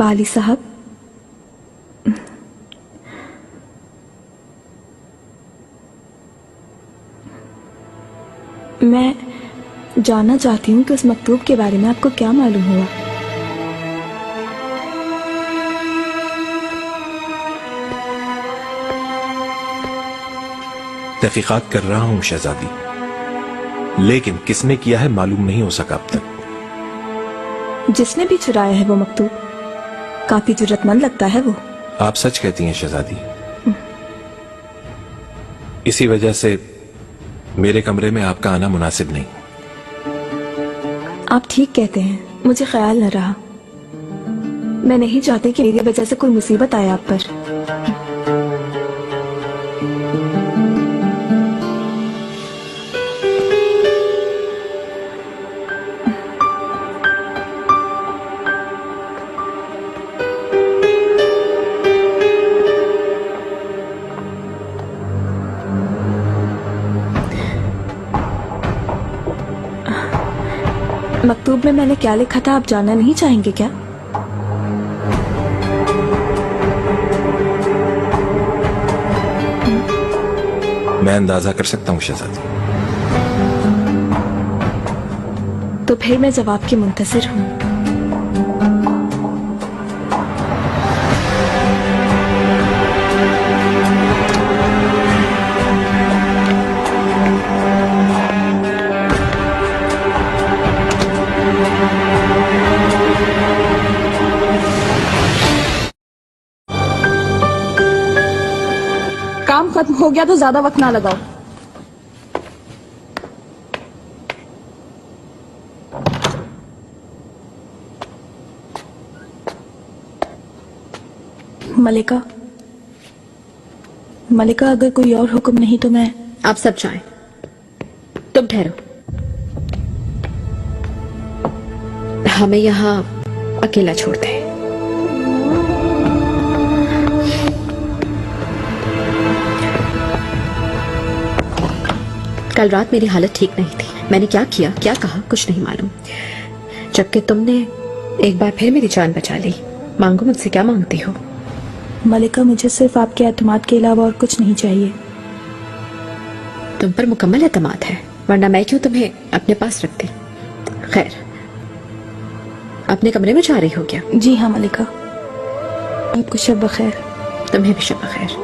बाली साहब, मैं जानना चाहती हूँ कि उस मकतूब के बारे में आपको क्या मालूम हुआ। तहकीकात कर रहा हूँ शहजादी, लेकिन किसने किया है मालूम नहीं हो सका अब तक। जिसने भी चुराया है वो मकतूब काफी जुर्रतमंद लगता है वो। आप सच कहती हैं शहजादी। इसी वजह से मेरे कमरे में आपका आना मुनासिब नहीं। आप ठीक कहते हैं, मुझे ख्याल न रहा। मैं नहीं चाहती कि मेरी वजह से कोई मुसीबत आए आप पर। मकतूब में मैंने क्या लिखा था आप जानना नहीं चाहेंगे क्या? मैं अंदाजा कर सकता हूँ शहजादी। तो फिर मैं जवाब की मुंतज़िर हूँ। काम खत्म हो गया तो ज्यादा वक्त ना लगाओ। मलिका, मलिका, अगर कोई और हुक्म नहीं तो मैं। आप सब जाएं। तुम ठहरो, हमें यहाँ अकेला छोड़ दे। कल रात मेरी हालत ठीक नहीं थी। मैंने क्या किया, क्या कहा, कुछ नहीं मालूम। जबकि तुमने एक बार फिर मेरी जान बचा ली। मांगो, मुझसे क्या मांगती हो? मलिका, मुझे सिर्फ आपके एतमाद के अलावा और कुछ नहीं चाहिए। तुम पर मुकम्मल एतमाद है, वरना मैं क्यों तुम्हें अपने पास रखती। खैर, अपने कमरे में जा रही हो क्या? जी हाँ मलिका, आपको शब बखैर। तुम्हें भी शब बखैर।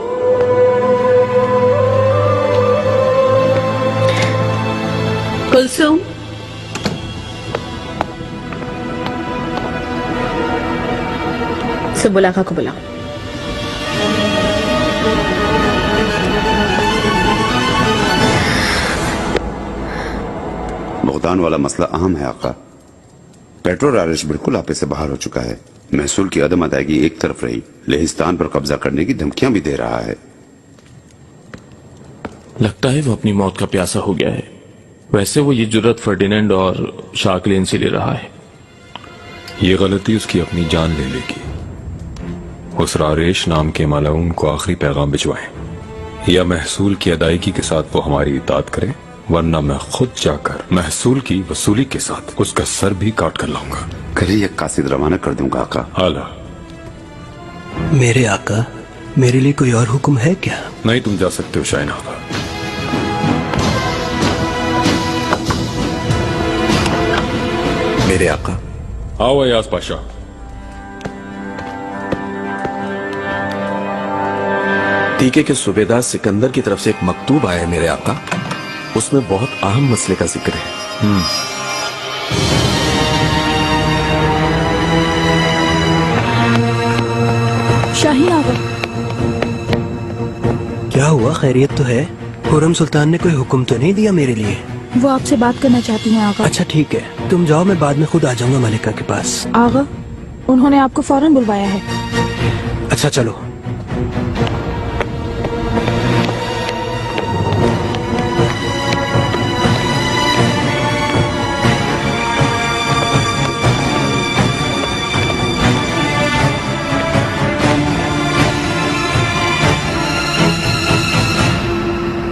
कुलसुम, सुबुला को बुलाओ। भुगतान वाला मसला अहम है आका। पेट्रोल रारिश बिल्कुल आपे से बाहर हो चुका है। महसूल की अदम अदायगी एक तरफ रही, लेहिस्तान पर कब्जा करने की धमकियां भी दे रहा है। लगता है वो अपनी मौत का प्यासा हो गया है। वैसे वो ये जुर्रत फर्डिनेंड और शाकलिन से ले रहा है। ये गलती उसकी अपनी जान ले लेगी। उस रारेश नाम के मलाउन को आखिरी पैगाम भिजवाएं, या महसूल की अदायगी के साथ वो हमारी इताअत करे, वरना मैं खुद जाकर महसूल की वसूली के साथ उसका सर भी काट कर लाऊंगा। कल एक कासिद रवाना कर दूंगा आका। आला। मेरे आका, मेरे लिए कोई और हुक्म है क्या? नहीं, तुम जा सकते हो शाइन आका। मेरे आका। आओ अयाज पाशा। टीके के सूबेदार सिकंदर की तरफ से एक मकतूब आया है मेरे आका। उसमें बहुत अहम मसले का जिक्र है। शाही आगा, क्या हुआ? खैरियत तो है? खुर्रम सुल्तान ने कोई हुक्म तो नहीं दिया मेरे लिए? वो आपसे बात करना चाहती हैं आगा। अच्छा ठीक है, तुम जाओ, मैं बाद में खुद आ जाऊंगा मलिका के पास। आगा, उन्होंने आपको फौरन बुलवाया है। अच्छा चलो।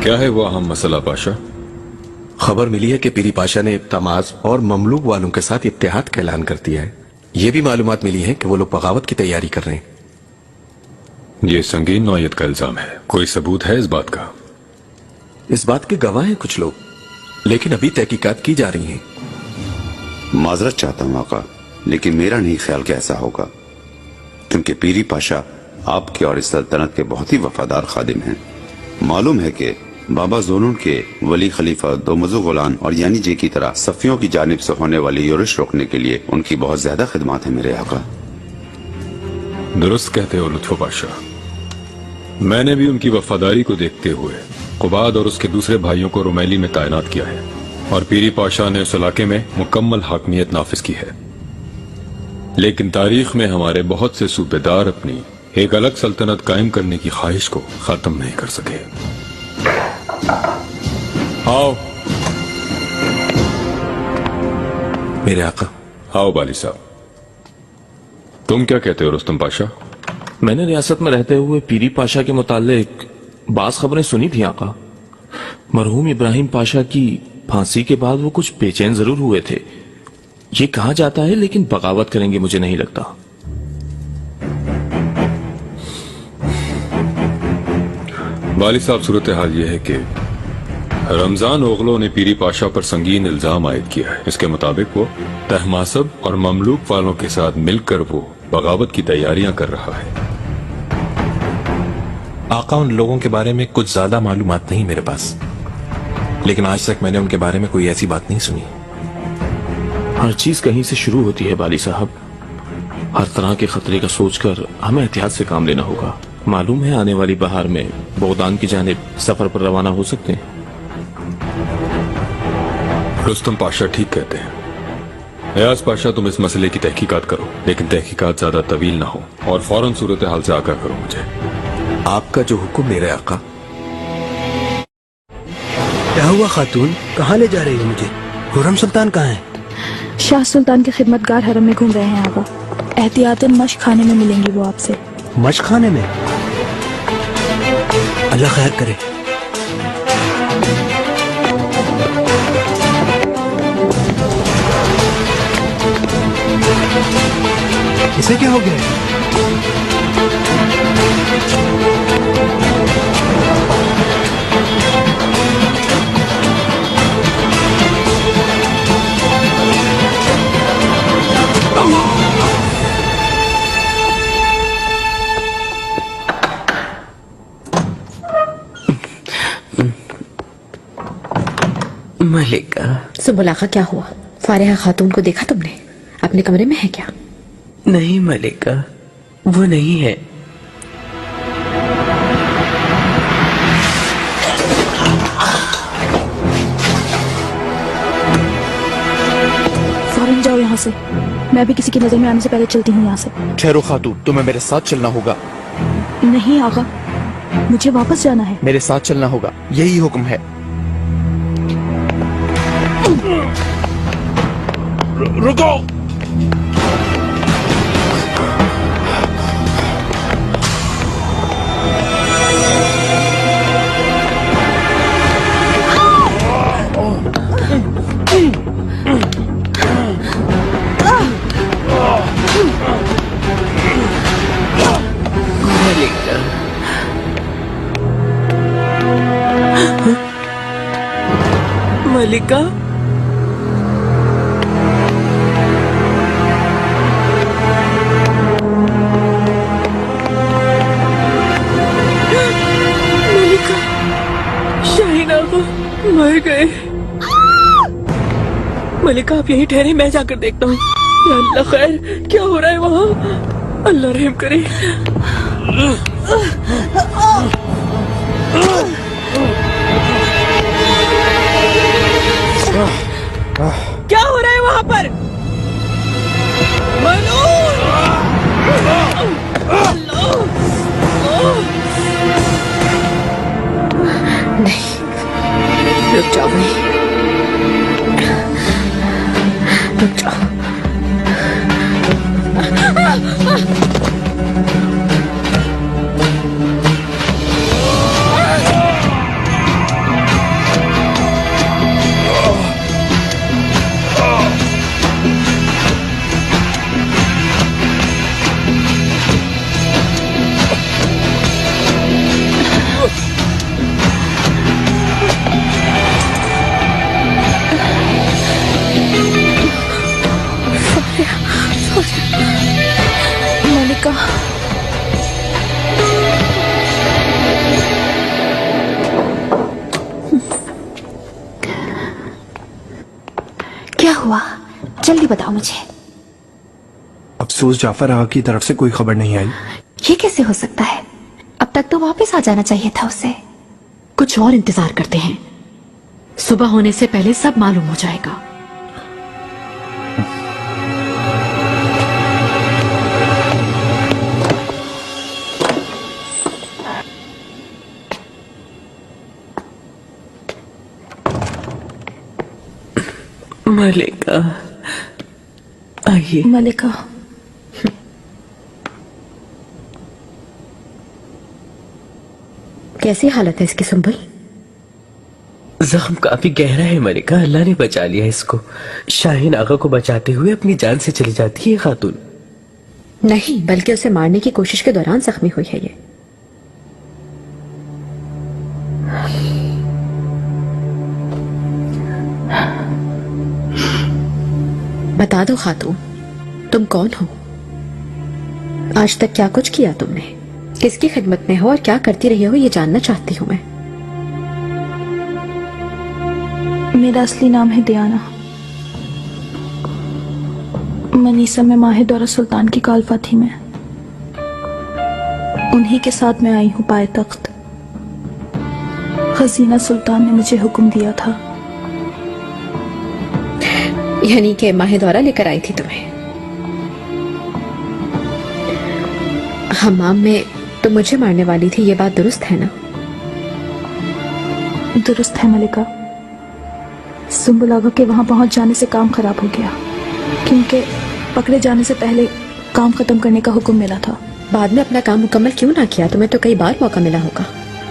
क्या है वो अहम मसला पाशा? खबर मिली है कि पीरी पाशा ने तमाज और ममलूक वालों के साथ इत्तेहाद का ऐलान कर दिया है। ये भी मालूमात मिली है कि वो लोग बगावत की तैयारी कर रहे हैं। ये संगीन नौयत का इल्जाम है, कोई सबूत है इस बात का? इस बात के गवाह हैं कुछ लोग, लेकिन अभी तहकीकात की जा रही हैं। माजरत चाहता हूँ आका, लेकिन मेरा नहीं ख्याल कि ऐसा होगा, क्योंकि पीरी पाशा आपके और इस सल्तनत के बहुत ही वफादार खादिम हैं। मालूम है कि बाबा ज़ोनुन के वली खलीफा दोमज़ो गुलान और यानी जे की तरह सफियों की जानिब से होने वाली योरिश रोकने के लिए उनकी बहुत ज्यादा खिदमत है मेरे आका। दुरुस्त कहते हो लुत्फो पाशा, मैंने भी उनकी वफादारी को देखते हुए कुबाद और उसके दूसरे भाइयों को रुमैली में तैनात किया है, और पीरी पाशा ने उस इलाके में मुकम्मल हाकमियत नाफिज की है। लेकिन तारीख में हमारे बहुत से सूबेदार अपनी एक अलग सल्तनत कायम करने की ख्वाहिश को खत्म नहीं कर सके। आओ मेरे आका। आओ बाली साहब, तुम क्या कहते हो रुस्तम पाशा? मैंने रियासत में रहते हुए पीरी पाशा के मुतालिक बास खबरें सुनी थी आका। मरहूम इब्राहिम पाशा की फांसी के बाद वो कुछ बेचैन जरूर हुए थे। ये कहा जाता है, लेकिन बगावत करेंगे मुझे नहीं लगता। वाली साहब, सूरत हाल यह है कि रमजान ओगलों ने पीरी पाशा पर संगीन इल्जाम आयद किया है। इसके मुताबिक वो तहमासब और ममलूक वालों के साथ मिलकर वो बगावत की तैयारियां कर रहा है। आका, उन लोगों के बारे में कुछ ज्यादा मालूमात नहीं मेरे पास, लेकिन आज तक मैंने उनके बारे में कोई ऐसी बात नहीं सुनी। हर चीज कहीं से शुरू होती है बाली साहब। हर तरह के खतरे का सोचकर हमें एहतियात से काम लेना होगा। मालूम है आने वाली बहार में बगदाद की जानिब सफर पर रवाना हो सकते हैं। रुस्तम पाशा ठीक कहते हैं। एयाज पाशा, तुम इस मसले की तहकीकात करो, लेकिन तहकीकात ज्यादा तवील ना हो, और फौरन सूरत हाल से आगाह करो मुझे। आपका जो हुक्म मेरे आका। क्या हुआ खातून, कहाँ ले जा रही हो मुझे? खुर्रम सुल्तान कहाँ है? शाह सुल्तान के खिदमतगार हरम में घूम रहे हैं आका। एहतियातन मश्क खाने में मिलेंगी वो आपसे। मश्क खाने में? अल्लाह खैर करे। इसे क्या हो गया? मलिका। सुबुलाखा, क्या हुआ? फारिहा खातून को देखा तुमने? अपने कमरे में है क्या? नहीं मलिका, वो नहीं है। फौरन जाओ यहाँ से। मैं भी किसी की नजर में आने से पहले चलती हूँ यहाँ से। ठहरो खातून, तुम्हें मेरे साथ चलना होगा। नहीं आका, मुझे वापस जाना है। मेरे साथ चलना होगा, यही हुक्म है। रुको। मलिका, मलिका, शाहीन आगा मर गए। मलिका, आप यहीं ठहरे, मैं जाकर देखता हूँ। या अल्लाह, खैर क्या हो रहा है वहाँ? अल्लाह रहम करे। क्या हो रहा है वहाँ पर? नहीं, रुक जाओ भाई, रुक जाओ। जल्दी बताओ मुझे। अफसोस जाफर आगा की तरफ से कोई खबर नहीं आई। ये कैसे हो सकता है? अब तक तो वापस आ जाना चाहिए था उसे। कुछ और इंतजार करते हैं, सुबह होने से पहले सब मालूम हो जाएगा। मलिका आइए। मलिका, कैसी हालत है इसकी सुंबल? जख्म काफी गहरा है मलिका, अल्लाह ने बचा लिया इसको। शाहीन आगा को बचाते हुए अपनी जान से चली जाती है खातून। नहीं, बल्कि उसे मारने की कोशिश के दौरान जख्मी हुई है ये। बता दो खातून, तुम कौन हो? आज तक क्या कुछ किया तुमने? किसकी खिदमत में हो और क्या करती रही हो, ये जानना चाहती हूँ मैं। मेरा असली नाम है दियाना। मनीसा में माहे दौरा सुल्तान की कालफा थी मैं। उन्हीं के साथ मैं आई हूँ पाए तख्त। खजीना सुल्तान ने मुझे हुक्म दिया था। यानी कि माहे दौरा लेकर आई थी तुम्हें। हमाम में तो मुझे मारने वाली थी, ये बात दुरुस्त है ना? दुरुस्त है मलिका। सुंबुल आगा के वहां पहुंच जाने से काम खराब हो गया, क्योंकि पकड़े जाने से पहले काम खत्म करने का हुक्म मिला था। बाद में अपना काम मुकम्मल क्यों ना किया? तुम्हें तो कई बार मौका मिला होगा।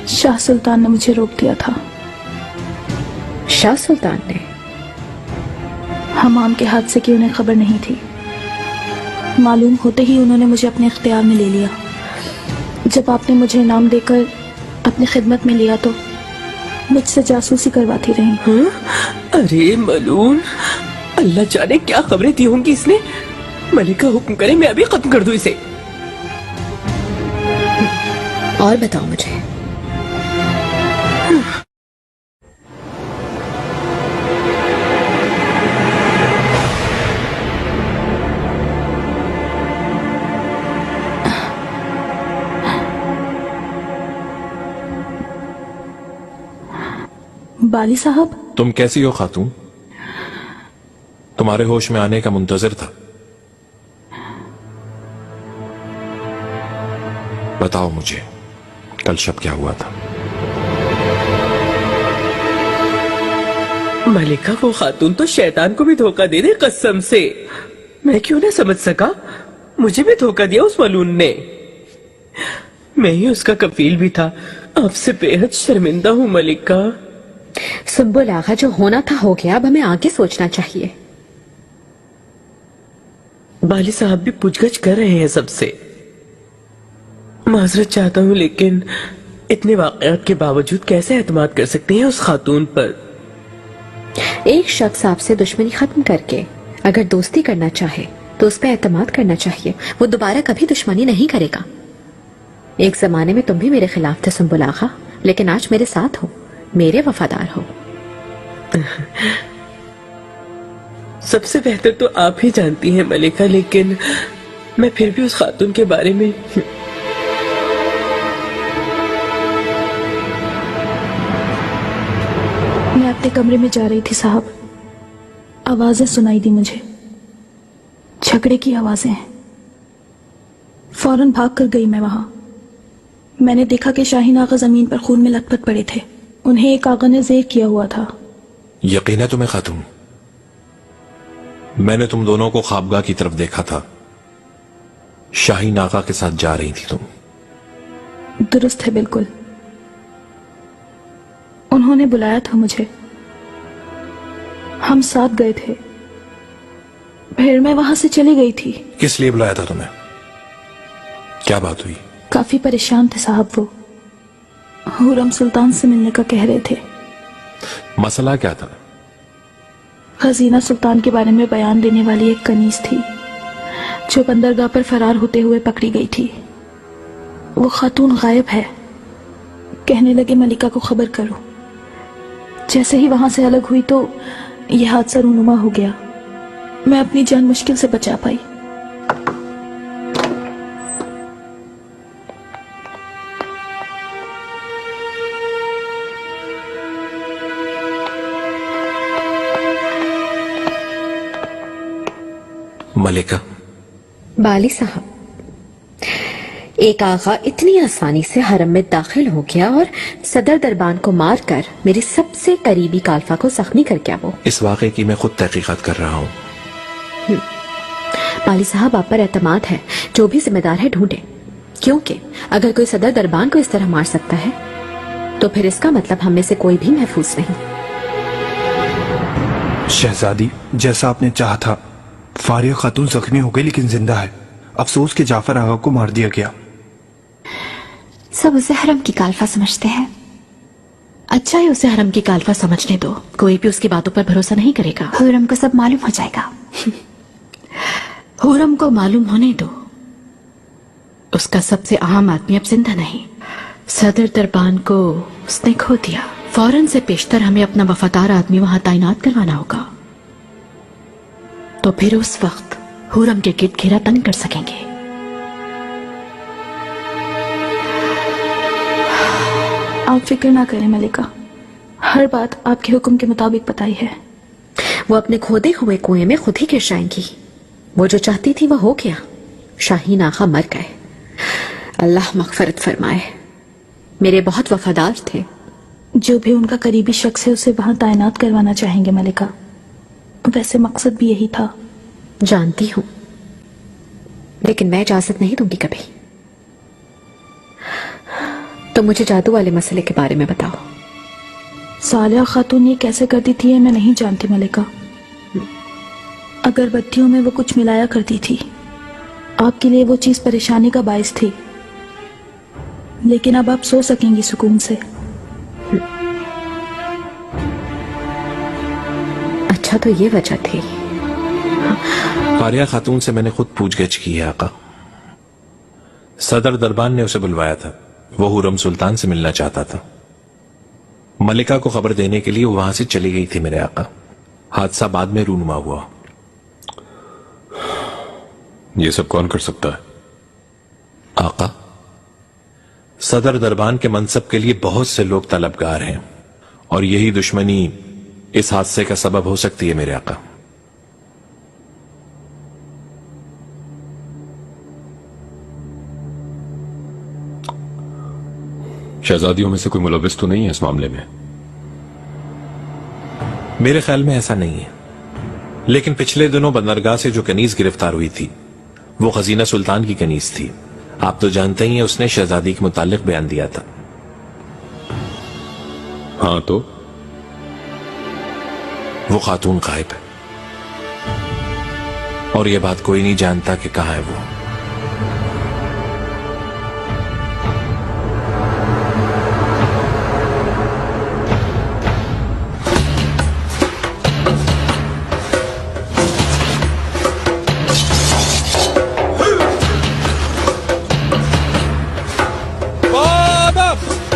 शाह सुल्तान ने मुझे रोक दिया था। शाह सुल्तान ने? हमाम के हादसे की उन्हें खबर नहीं थी। मालूम होते ही उन्होंने मुझे अपने इख्तियार में ले लिया। जब आपने मुझे इनाम देकर अपनी खिदमत में लिया तो मुझसे जासूसी करवाती रही। अरे मलून, अल्लाह जाने क्या खबरें दी होंगी इसने। मलिका हुक्म करे मैं अभी खत्म कर दूं इसे। और बताओ मुझे। बाली साहब, तुम कैसी हो खातून? तुम्हारे होश में आने का मुंतजर था। बताओ मुझे, कल शब क्या हुआ था? मलिका, वो खातून तो शैतान को भी धोखा दे दे कसम से। मैं क्यों ना समझ सका? मुझे भी धोखा दिया उस मलून ने। मैं ही उसका कफील भी था। आपसे बेहद शर्मिंदा हूँ मलिका। सुंबुल आगा, जो होना था हो गया, अब हमें आगे सोचना चाहिए। बाली साहब भी पूछगछ कर रहे हैं सबसे। माजरत चाहता हूँ, लेकिन इतने वाकयात के बावजूद कैसे एतमाद कर सकते हैं उस खातून पर? एक शख्स आपसे दुश्मनी खत्म करके अगर दोस्ती करना चाहे तो उस पर एतमाद करना चाहिए। वो दोबारा कभी दुश्मनी नहीं करेगा। एक जमाने में तुम भी मेरे खिलाफ थे सुंबुल आगा, लेकिन आज मेरे साथ हो, मेरे वफादार हो। सबसे बेहतर तो आप ही जानती हैं मलिका, लेकिन मैं फिर भी उस खातून के बारे में मैं अपने कमरे में जा रही थी साहब। आवाजें सुनाई दी मुझे, झगड़े की आवाजें। फौरन भाग कर गई मैं वहां। मैंने देखा कि शाहीन आगा जमीन पर खून में लथपथ पड़े थे। उन्हें एक आगा ने ज़ेर किया हुआ था। यकीन है तुम्हें खातून? मैंने तुम दोनों को ख्वाबगाह की तरफ देखा था। शाहीन आगा के साथ जा रही थी तुम। दुरुस्त है बिल्कुल। उन्होंने बुलाया था मुझे, हम साथ गए थे, फिर मैं वहां से चली गई थी। किस लिए बुलाया था तुम्हें? क्या बात हुई? काफी परेशान थे साहब वो। हुरम सुल्तान से मिलने का कह रहे थे। मसला क्या था? खजीना सुल्तान के बारे में बयान देने वाली एक कनीज थी जो बंदरगाह पर फरार होते हुए पकड़ी गई थी। वो खातून गायब है। कहने लगे मलिका को खबर करो। जैसे ही वहां से अलग हुई तो यह हादसा रूनुमा हो गया। मैं अपनी जान मुश्किल से बचा पाई। मलिका, बाली साहब, एक आगा इतनी आसानी से हरम में दाखिल हो गया और सदर दरबान को मारकर मेरी सबसे करीबी कालफा को जख्मी कर गया। वो इस वाक़े की मैं खुद तहकीकात कर रहा हूँ। बाली साहब, आप पर एतमाद है, जो भी जिम्मेदार है ढूंढे, क्योंकि अगर कोई सदर दरबान को इस तरह मार सकता है तो फिर इसका मतलब हम में से कोई भी महफूज नहीं। शहजादी, जैसा आपने चाहा था, फारिया खातून जख्मी हो गई लेकिन जिंदा है। अफसोस कि जाफर आगा को मार दिया गया। सब उसे हरम की कालफा समझते हैं। अच्छा है, उसे हरम की कालफा समझने दो, कोई भी उसकी बातों पर भरोसा नहीं करेगा। हुरम को सब मालूम हो जाएगा। हुरम को मालूम होने दो, उसका सबसे अहम आदमी अब जिंदा नहीं। सदर दरबान को उसने खो दिया। फौरन से पेशतर हमें अपना वफादार आदमी वहां तैनात करवाना होगा, तो फिर उस वक्त हुरम के गिर्द घेरा तंग कर सकेंगे। आप फिक्र ना करें मलिका, हर बात आपके हुक्म के मुताबिक बताई है। वो अपने खोदे हुए कुएं में खुद ही गिर जाएंगी। वो जो चाहती थी वो हो गया। शाहीन आगा मर गए, अल्लाह मगफरत फरमाए। मेरे बहुत वफादार थे। जो भी उनका करीबी शख्स है उसे वहां तैनात करवाना चाहेंगे मलिका। वैसे मकसद भी यही था। जानती हूं, लेकिन मैं इजाजत नहीं दूंगी कभी। तो मुझे जादू वाले मसले के बारे में बताओ। सालिया खातून ये कैसे करती थी ये मैं नहीं जानती मलिका। अगरबत्तियों में वो कुछ मिलाया करती थी। आपके लिए वो चीज परेशानी का बायस थी, लेकिन अब आप सो सकेंगी सुकून से। अच्छा, तो ये वजह थी। फारिया खातून से मैंने खुद पूछगिछ की है आका। सदर दरबान ने उसे बुलवाया था। वो हुरम सुल्तान से मिलना चाहता था। मलिका को खबर देने के लिए वो वहां से चली गई थी मेरे आका। हादसा बाद में रूनुमा हुआ। ये सब कौन कर सकता है? आका, सदर दरबान के मनसब के लिए बहुत से लोग तलबगार हैं और यही दुश्मनी इस हादसे का सबब हो सकती है मेरे आका। शहजादियों में से कोई मुलविस तो नहीं है इस मामले में? मेरे ख्याल में ऐसा नहीं है, लेकिन पिछले दिनों बंदरगाह से जो कनीज गिरफ्तार हुई थी वो खजीना सुल्तान की कनीज थी। आप तो जानते ही हैं उसने शहजादी के मुतालिक बयान दिया था। हाँ, तो वो खातून गायब है और ये बात कोई नहीं जानता कि कहां है वो।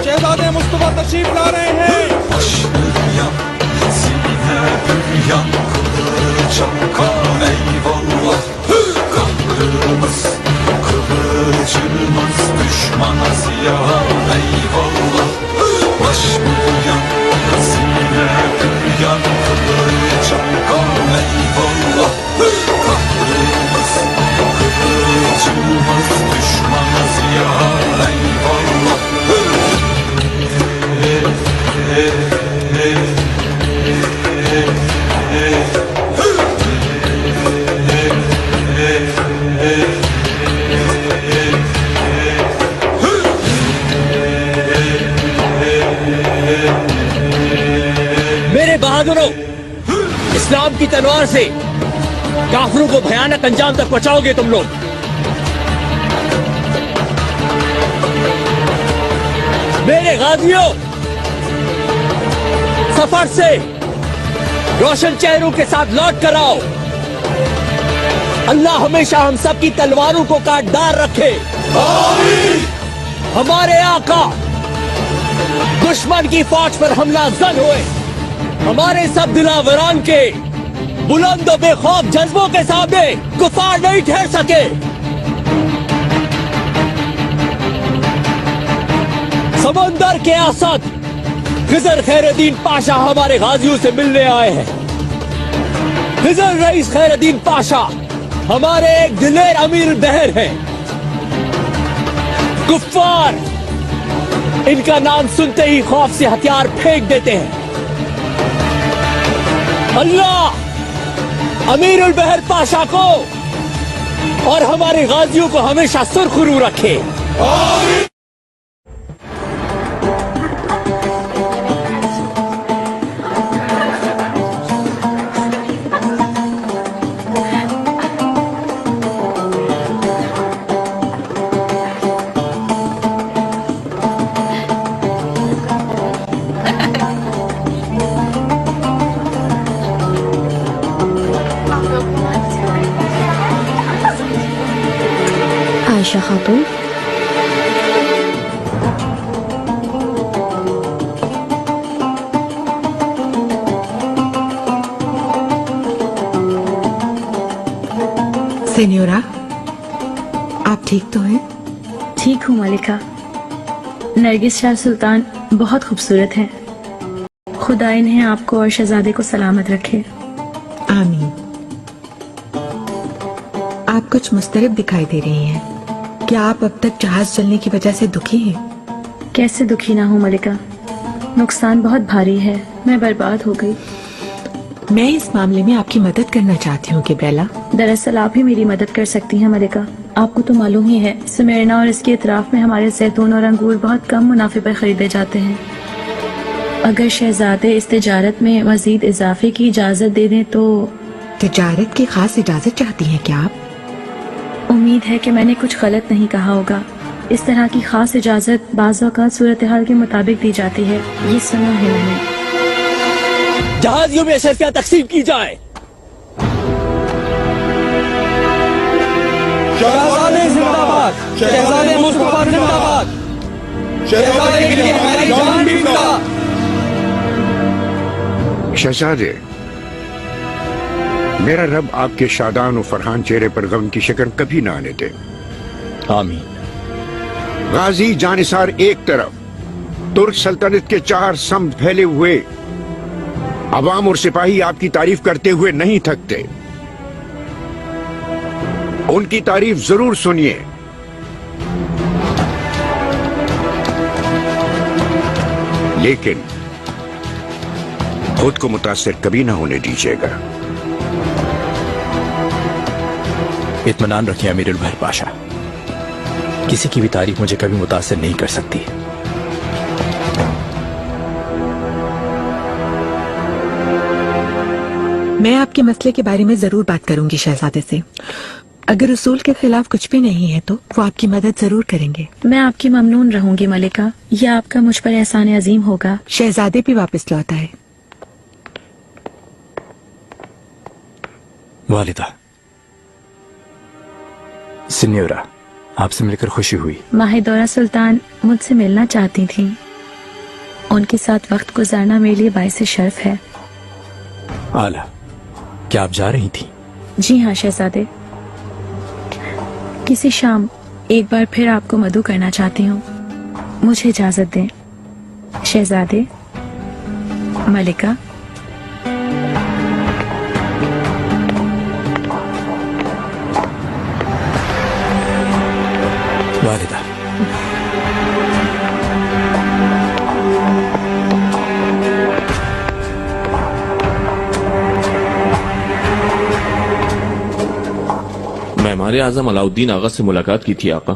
शहजादे मुस्तफा तशरीफ ला रहे हैं। मेरे बहादुरों, इस्लाम की तलवार से काफिरों को भयानक अंजाम तक पहुंचाओगे तुम लोग। मेरे गाजियों, सफर से रोशन चेहरों के साथ लौट कर आओ। अल्लाह हमेशा हम सब की तलवारों को काटदार रखे। हमारे आका दुश्मन की फौज पर हमला अफजल हुए। हमारे सब दिलावरान के बुलंद और बेखौफ जज्बों के सामने कुफार नहीं ठहर सके। समंदर के असद खिजर खैरुद्दीन पाशा हमारे गाजियों से मिलने आए हैं। खिजर रईस खैरुद्दीन पाशा हमारे एक दिलेर अमीर बहर हैं। कुफ्फार इनका नाम सुनते ही खौफ से हथियार फेंक देते हैं। अल्लाह अमीरुल बहर पाशा को और हमारे गाजियों को हमेशा सुरखरू रखे। आयशा खातून, सेन्योरा, आप ठीक तो हैं? ठीक हूँ मलिका। नरगिस शाह सुल्तान बहुत खूबसूरत हैं। खुदा इन्हें आपको और शहजादे को सलामत रखे। आमीन। आप कुछ मुस्तरब दिखाई दे रही हैं। क्या आप अब तक जहाज चलने की वजह से दुखी हैं? कैसे दुखी ना हूँ मलिका, नुकसान बहुत भारी है। मैं बर्बाद हो गई। मैं इस मामले में आपकी मदद करना चाहती हूँ किब्रेला। दरअसल आप ही मेरी मदद कर सकती हैं मलिका। आपको तो मालूम ही है स्मेरना और इसके इतराफ में हमारे जैतून और अंगूर बहुत कम मुनाफे पर खरीदे जाते हैं। अगर शहजादे इस तिजारत में मजीद इजाफे की इजाजत दे दें तो। तिजारत की खास इजाजत चाहती हैं क्या आप? उम्मीद है कि मैंने कुछ गलत नहीं कहा होगा। इस तरह की खास इजाजत बाज़ औक़ात सूरत हाल के मुताबिक दी जाती है, ये सुना है मैंने। जहाजियों में अशरफियाँ तकसीम की जाए। शहजादे जिंदाबाद, शहजादे मुस्तफा जिंदाबाद, शहजादे के लिए हमारी जान भी फिदा। शहजादे, मेरा रब आपके शादान और फरहान चेहरे पर गम की शिकन कभी ना आने दे। आमीन। गाजी जानिसार एक तरफ, तुर्क सल्तनत के चार समत फैले हुए अवाम और सिपाही आपकी तारीफ करते हुए नहीं थकते। उनकी तारीफ जरूर सुनिए। लेकिन खुद को मुतासिर कभी ना होने दीजिएगा। इत्मीनान रखिए अमीरुल बहर पाशा, किसी की भी तारीफ मुझे कभी मुतासिर नहीं कर सकती। मैं आपके मसले के बारे में जरूर बात करूंगी शहजादे से। अगर उसूल के खिलाफ कुछ भी नहीं है तो वो आपकी मदद जरूर करेंगे। मैं आपकी ममनून रहूंगी मलिका, यह आपका मुझ पर एहसान अजीम होगा। शहजादे भी वापस लौटा है। वालिदा, सिन्योरा, आपसे मिलकर खुशी हुई। माहिदौरा सुल्तान मुझसे मिलना चाहती थीं। उनके साथ वक्त गुजारना मेरे लिए बाइस शर्फ है। आला, क्या आप जा रही थी? जी हाँ शहजादे, किसी शाम एक बार फिर आपको मदऊ करना चाहती हूँ। मुझे इजाजत दें शहजादे। मलिका। वालिदा, मेहमान आजम अलाउद्दीन आगा से मुलाकात की थी आका।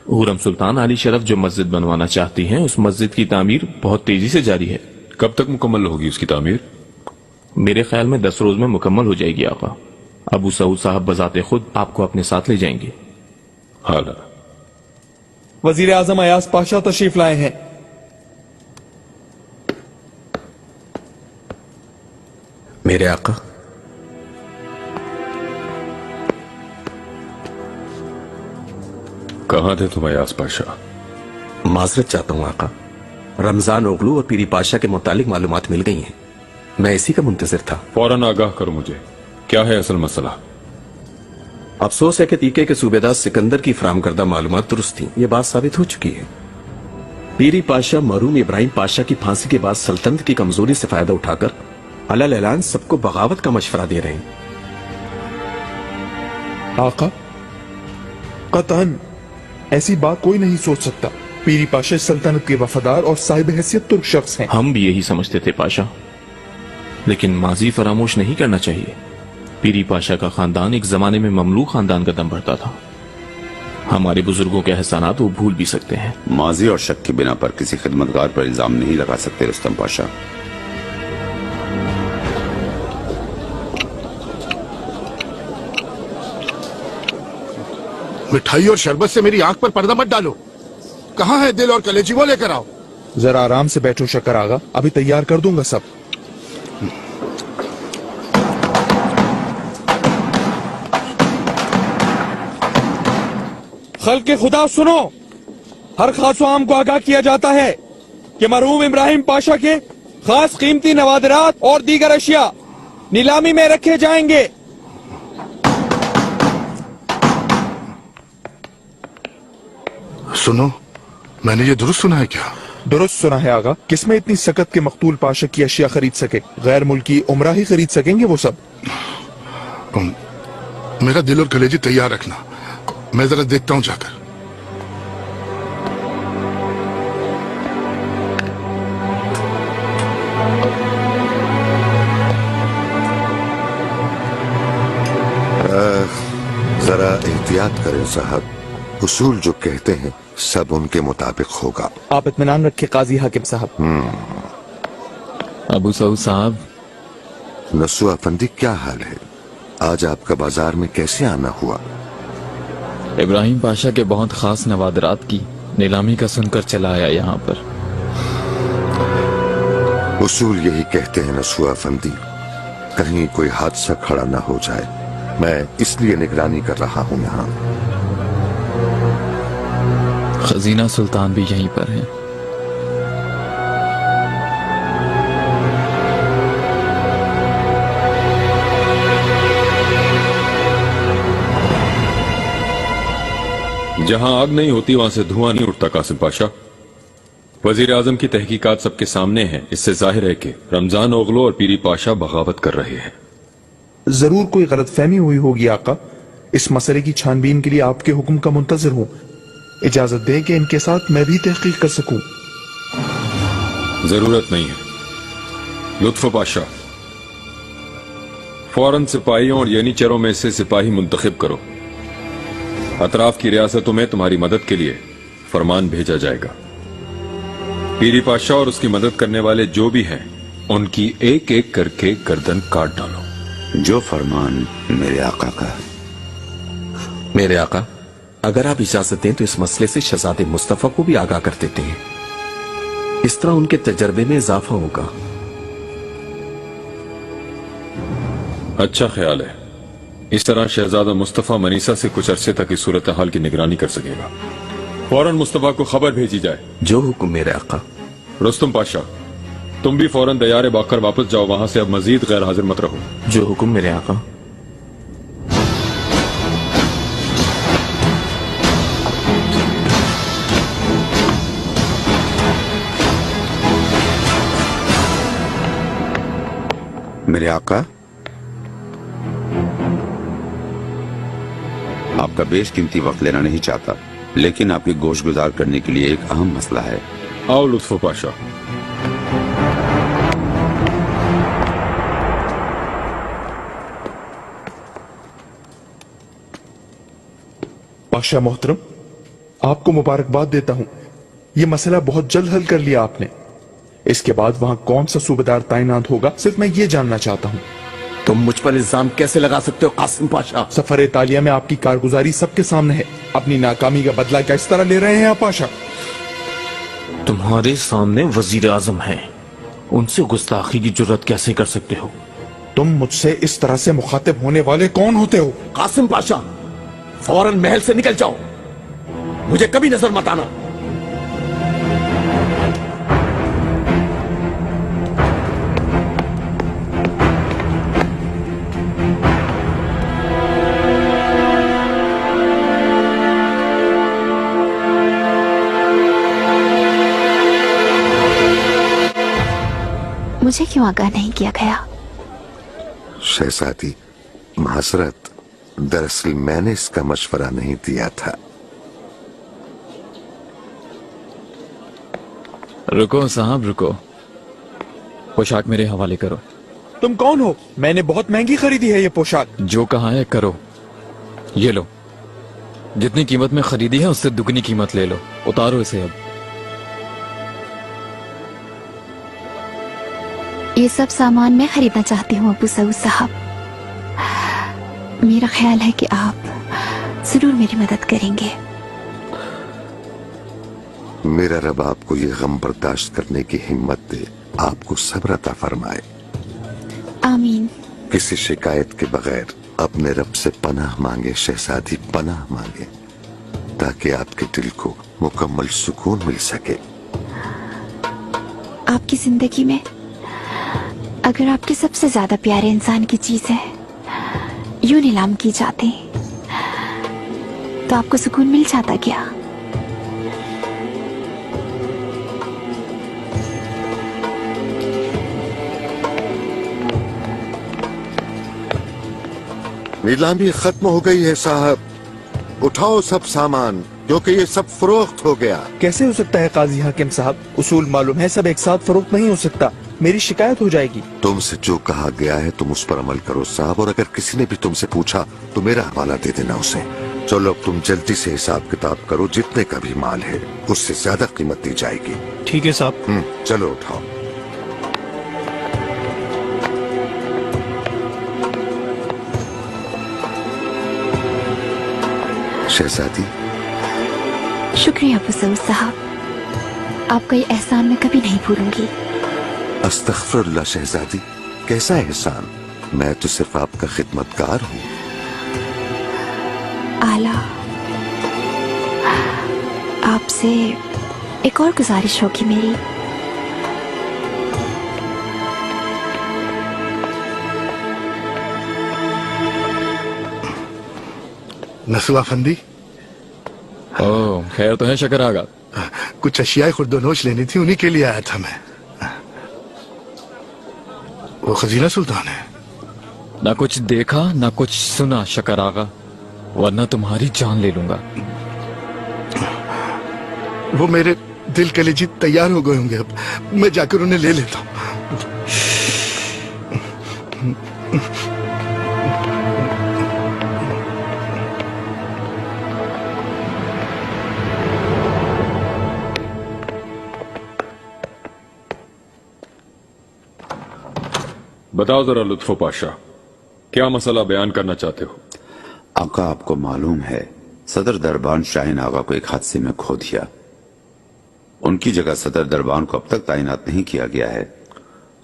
हुरम सुल्तान आली शरफ जो मस्जिद बनवाना चाहती हैं, उस मस्जिद की तामीर बहुत तेजी से जारी है। कब तक मुकम्मल होगी उसकी तामीर? मेरे ख्याल में 10 रोज में मुकम्मल हो जाएगी आका। अबू सऊद साहब बजाते खुद आपको अपने साथ ले जाएंगे। हाला। वजीर आजम अयाज पाशा तशरीफ लाए हैं। मेरे आका, कहाँ थे तुम अयाज पाशा? माजरत चाहता हूँ आका, रमजान ओगलू और पीरी पाशा के मुतालिक मालूमात मिल गई हैं। मैं इसी का मुंतजिर था। फौरन आगाह करो मुझे। क्या है असल मसला? अफसोस है कि तीके के सूबेदार सिकंदर की फराम करदा मालूमात दुरुस्त थी। ये बात साबित हो चुकी है। पीरी पाशा मरहूम इब्राहिम पाशा की फांसी के बाद सल्तनत की कमजोरी से फायदा उठाकर अलल ऐलान सबको बगावत का मशवरा दे रहे हैं। आका, कतन ऐसी बात कोई नहीं सोच सकता। पीरी पाशा सल्तनत के वफादार और साहिब हैसियत तुर्क शख्स हैं। हम भी यही समझते थे पाशा, लेकिन माजी फरामोश नहीं करना चाहिए। पीरी पाशा का खानदान एक जमाने में ममलूक खानदान का दम भरता था। हमारे बुजुर्गों के एहसानात वो भूल भी सकते हैं। माजी और शक की बिना पर किसी खिदमतगार पर इल्जाम नहीं लगा सकते रुस्तम पाशा। मिठाई और शरबत से मेरी आंख पर पर्दा मत डालो। कहाँ है दिल और कलेजी, वो लेकर आओ। जरा आराम से बैठो शक्कर आगा, अभी तैयार कर दूंगा सब। खल्क़े खुदा सुनो, हर खास आम को आगाह किया जाता है कि मरहूम इब्राहिम पाशा के खास कीमती नवादरात और दीगर अशिया नीलामी में रखे जाएंगे। सुनो, मैंने ये दुरुस्त सुना है क्या? दुरुस्त सुना है आगा। किसमें इतनी सकत के मकतूल पाशा की अशिया खरीद सके? गैर मुल्की उमरा ही खरीद सकेंगे वो सब। मेरा दिल और कलेजी तैयार रखना, मैं जरा देखता हूँ जाकर। जरा एहतियात करें साहब, उसूल जो कहते हैं सब उनके मुताबिक होगा। आप इत्मीनान रखें काजी हाकिम साहब। अबू सऊद साहब, नसु अफंदी क्या हाल है? आज आपका बाजार में कैसे आना हुआ? इब्राहिम पाशा के बहुत खास नवादरात की नीलामी का सुनकर चला आया यहाँ पर। उसूल यही कहते हैं नसु अफंदी, कहीं कोई हादसा खड़ा ना हो जाए। मैं इसलिए निगरानी कर रहा हूँ यहाँ। खजीना सुल्तान भी यहीं पर है। जहां आग नहीं होती वहां से धुआं नहीं उठता कासिम पाशा। वजीर आजम की तहकीकात सबके सामने है। इससे जाहिर है कि रमजान ओगलो और पीरी पाशा बगावत कर रहे हैं। जरूर कोई गलतफहमी हुई होगी आका। इस मसले की छानबीन के लिए आपके हुक्म का मुंतजर हूँ। इजाजत दें कि इनके साथ मैं भी तहकीक कर सकूं। जरूरत नहीं है लुत्फ पाशा। फौरन सिपाहियों और येनीचरों में से सिपाही मुंतखब करो। अतराफ की रियासतों में तुम्हारी मदद के लिए फरमान भेजा जाएगा। पीरी पाशा और उसकी मदद करने वाले जो भी हैं उनकी एक एक करके गर्दन काट डालो। जो फरमान मेरे आका का। मेरे आका, अगर आप इजाजत दें तो इस मसले से शहजादे मुस्तफा को भी आगाह कर देते हैं। इस तरह उनके तजर्बे में इजाफा होगा। अच्छा ख्याल है। इस तरह शहजादा मुस्तफा मनीसा से कुछ अरसे तक इस सूरत हाल की निगरानी कर सकेगा। फौरन मुस्तफा को खबर भेजी जाए। जो हुक्म मेरे आका। रुस्तम पाशा, तुम भी फौरन दयारे बाकर वापस जाओ। वहां से अब मजीद गैर हाजिर मत रहो। जो हुक्म मेरे आका। मेरे आका, आपका बेशकीमती वक्त लेना नहीं चाहता, लेकिन आपकी गोश गुजार करने के लिए एक अहम मसला है। आओ लुत्फो पाशा। पाशा मोहतरम, आपको मुबारकबाद देता हूं। यह मसला बहुत जल्द हल कर लिया आपने। इसके बाद वहां कौन सा सूबेदार तैनात होगा, सिर्फ मैं ये जानना चाहता हूं। तुम मुझ पर इल्जाम कैसे लगा सकते हो कासिम पाशा? सफर इतालिया में आपकी कारगुजारी सबके सामने है। अपनी नाकामी का बदला क्या इस तरह ले रहे हैं आप पाशा? तुम्हारे सामने वजीर आजम है, उनसे गुस्ताखी की जुर्रत कैसे कर सकते हो? तुम मुझसे इस तरह से मुखातिब होने वाले कौन होते हो? कासिम पाशा, फौरन महल से निकल जाओ। मुझे कभी नजर मत आना। मुझे क्यों आगाह नहीं किया गया? शहजादी माजरत, दरअसल मैंने इसका मशवरा नहीं दिया था। रुको साहब रुको, पोशाक मेरे हवाले करो। तुम कौन हो? मैंने बहुत महंगी खरीदी है ये पोशाक। जो कहा है करो। ये लो, जितनी कीमत में खरीदी है उससे दुगनी कीमत ले लो। उतारो इसे अब। ये सब सामान मैं खरीदना चाहती हूँ अबू सऊद साहब। मेरा ख्याल है कि आप जरूर मेरी मदद करेंगे। मेरा रब आपको ये गम बर्दाश्त करने की हिम्मत दे, आपको सब्र अता फरमाए। आमीन। किसी शिकायत के बगैर अपने रब से पनाह मांगे शहजादी, पनाह मांगे, ताकि आपके दिल को मुकम्मल सुकून मिल सके। आपकी जिंदगी में अगर आपके सबसे ज्यादा प्यारे इंसान की चीज है यूं नीलाम की जाती तो आपको सुकून मिल जाता क्या? नीलामी खत्म हो गई है साहब, उठाओ सब सामान, क्योंकि ये सब फरोख्त हो गया। कैसे हो सकता है काजी हाकिम साहब? उसूल मालूम है, सब एक साथ फरोख्त नहीं हो सकता, मेरी शिकायत हो जाएगी। तुमसे जो कहा गया है तुम उस पर अमल करो साहब, और अगर किसी ने भी तुमसे पूछा तो मेरा हवाला दे देना उसे। चलो अब तुम जल्दी से हिसाब किताब करो, जितने का भी माल है उससे ज्यादा कीमत दी जाएगी। ठीक है साहब। चलो उठाओ। शहजादी। शुक्रिया अबू सऊद साहब, आपका ये एहसान मैं कभी नहीं भूलूंगी। अस्तगफिरुल्लाह शहजादी, कैसा एहसान? मैं तो सिर्फ आपका खिदमतगार हूँ। आला, आपसे एक और गुजारिश होगी मेरी। नसवा फंदी। ओह खैर तो है शकर आगा। कुछ अशियाए खुर्दोनोश लेनी थी, उन्हीं के लिए आया था मैं। वो खजीना सुल्तान है। ना कुछ देखा ना कुछ सुना शकर आगा, वरना तुम्हारी जान ले लूंगा। वो मेरे दिल के लिए जीत तैयार हो गए होंगे, अब मैं जाकर उन्हें ले लेता हूँ। बताओ जरा लुत्फो पाशा, क्या मसला बयान करना चाहते हो? आका, आपको मालूम है सदर दरबान शाहीन आगा को एक हादसे में खो दिया। उनकी जगह सदर दरबान को अब तक तैनात नहीं किया गया है।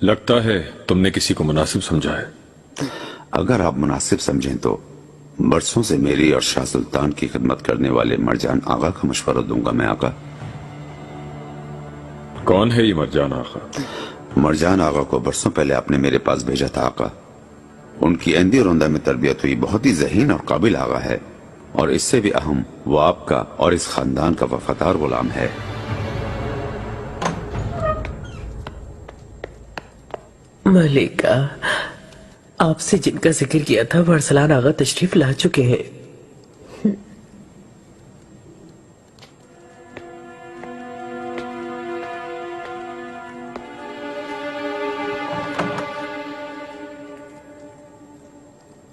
लगता है तुमने किसी को मुनासिब समझा है। अगर आप मुनासिब समझें तो बरसों से मेरी और शाह सुल्तान की खिदमत करने वाले मरजान आगा का मशवरा दूंगा मैं। आका, कौन है ये मरजान आगा? मरजान आगा को बरसों पहले आपने मेरे पास भेजा था आका। उनकी एंदी रोंदा में तरबियत हुई, बहुत ही ज़हीन और काबिल आगा है, और इससे भी अहम वो आपका और इस खानदान का वफादार गुलाम है। मलिका, आपसे जिनका जिक्र किया था वो अरसलान आगा तशरीफ ला चुके हैं।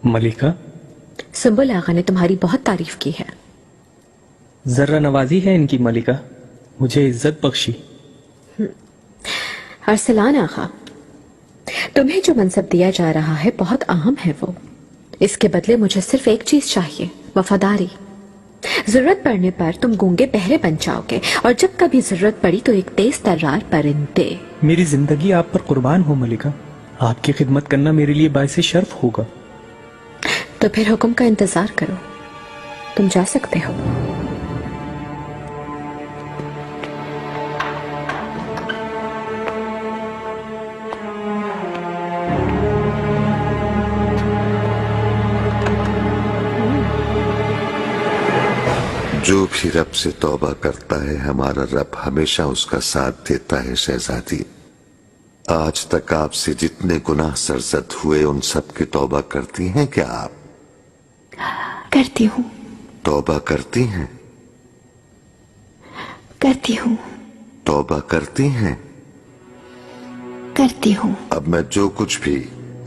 मलिका, सुंबुल आगा ने तुम्हारी बहुत तारीफ की है। जर्रा नवाजी है इनकी मलिका, मुझे इज्जत बख्शी। अरसलान आगा, तुम्हें जो मनसब दिया जा रहा है बहुत अहम है वो। इसके बदले मुझे सिर्फ एक चीज चाहिए, वफादारी। जरूरत पड़ने पर तुम गूंगे बहरे बन जाओगे, और जब कभी जरूरत पड़ी तो एक तेज तर्रार परिंदे। मेरी जिंदगी आप पर कुर्बान हो मलिका, आपकी खिदमत करना मेरे लिए बाइसे शर्फ होगा। तो फिर हुक्म का इंतजार करो, तुम जा सकते हो। जो भी रब से तौबा करता है हमारा रब हमेशा उसका साथ देता है शहजादी। आज तक आपसे जितने गुनाह सरजद हुए उन सब की तौबा करती हैं क्या आप? करती हूँ। तौबा करती हैं? करती हूँ। तौबा करती हैं? करती हूँ। अब मैं जो कुछ भी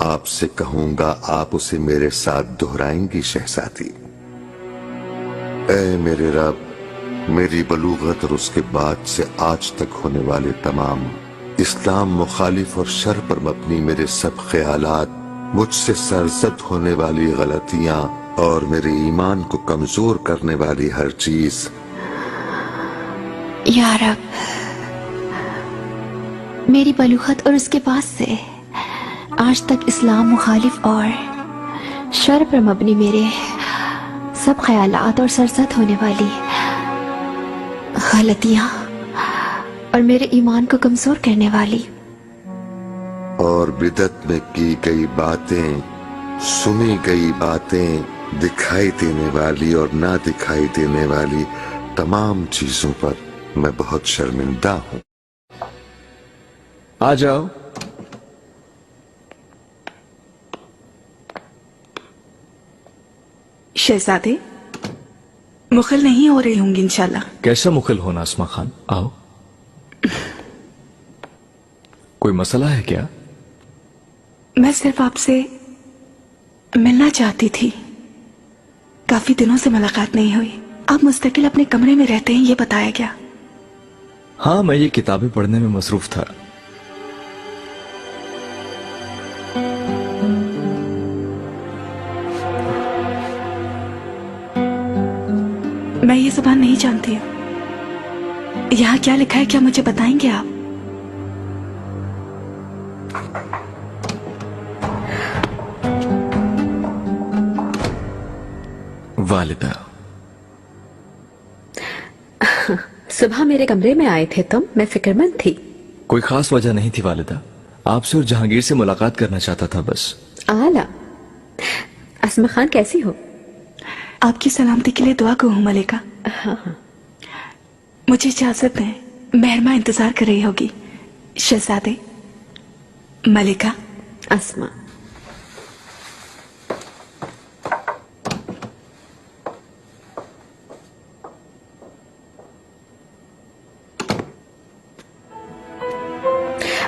आपसे कहूंगा आप उसे मेरे साथ दोहराएंगी शहजादी। ऐ मेरे रब, मेरी बलूगत और उसके बाद से आज तक होने वाले तमाम इस्लाम मुखालिफ और शर पर मबनी मेरे सब ख्यालात, मुझसे सरजद होने वाली गलतियां और मेरे ईमान को कमजोर करने वाली हर चीज, या रब, मेरी बलूगत और उसके बाद से आज तक इस्लाम मुखालिफ और शर पर मबनी मेरे सब ख्यालात और सरजद होने वाली गलतियां और मेरे ईमान को कमजोर करने वाली और बिदत में की गई बातें, सुनी गई बातें, दिखाई देने वाली और ना दिखाई देने वाली तमाम चीजों पर मैं बहुत शर्मिंदा हूँ। आ जाओ। शहजादे, मुखल नहीं हो रही होंगी इंशाल्लाह। कैसा मुखल होना अस्मा खान, आओ। कोई मसला है क्या? मैं सिर्फ आपसे मिलना चाहती थी। काफी दिनों से मुलाकात नहीं हुई। आप मुस्तकिल अपने कमरे में रहते हैं, ये बताया गया। हाँ, मैं ये किताबें पढ़ने में मसरूफ था। मैं ये ज़बान नहीं जानती हूँ। यहाँ क्या लिखा है, क्या मुझे बताएंगे आप? वालिदा, सुबह मेरे कमरे में आए थे तुम, मैं फिक्रमंद थी। कोई खास वजह नहीं थी वालिदा, आपसे और जहांगीर से मुलाकात करना चाहता था बस। आला, अस्मा खान कैसी हो? आपकी सलामती के लिए दुआ को हूँ मलिका। हाँ। मुझे इजाजत दें, मेहरमा इंतजार कर रही होगी। शहजादे, मलिका। अस्मा,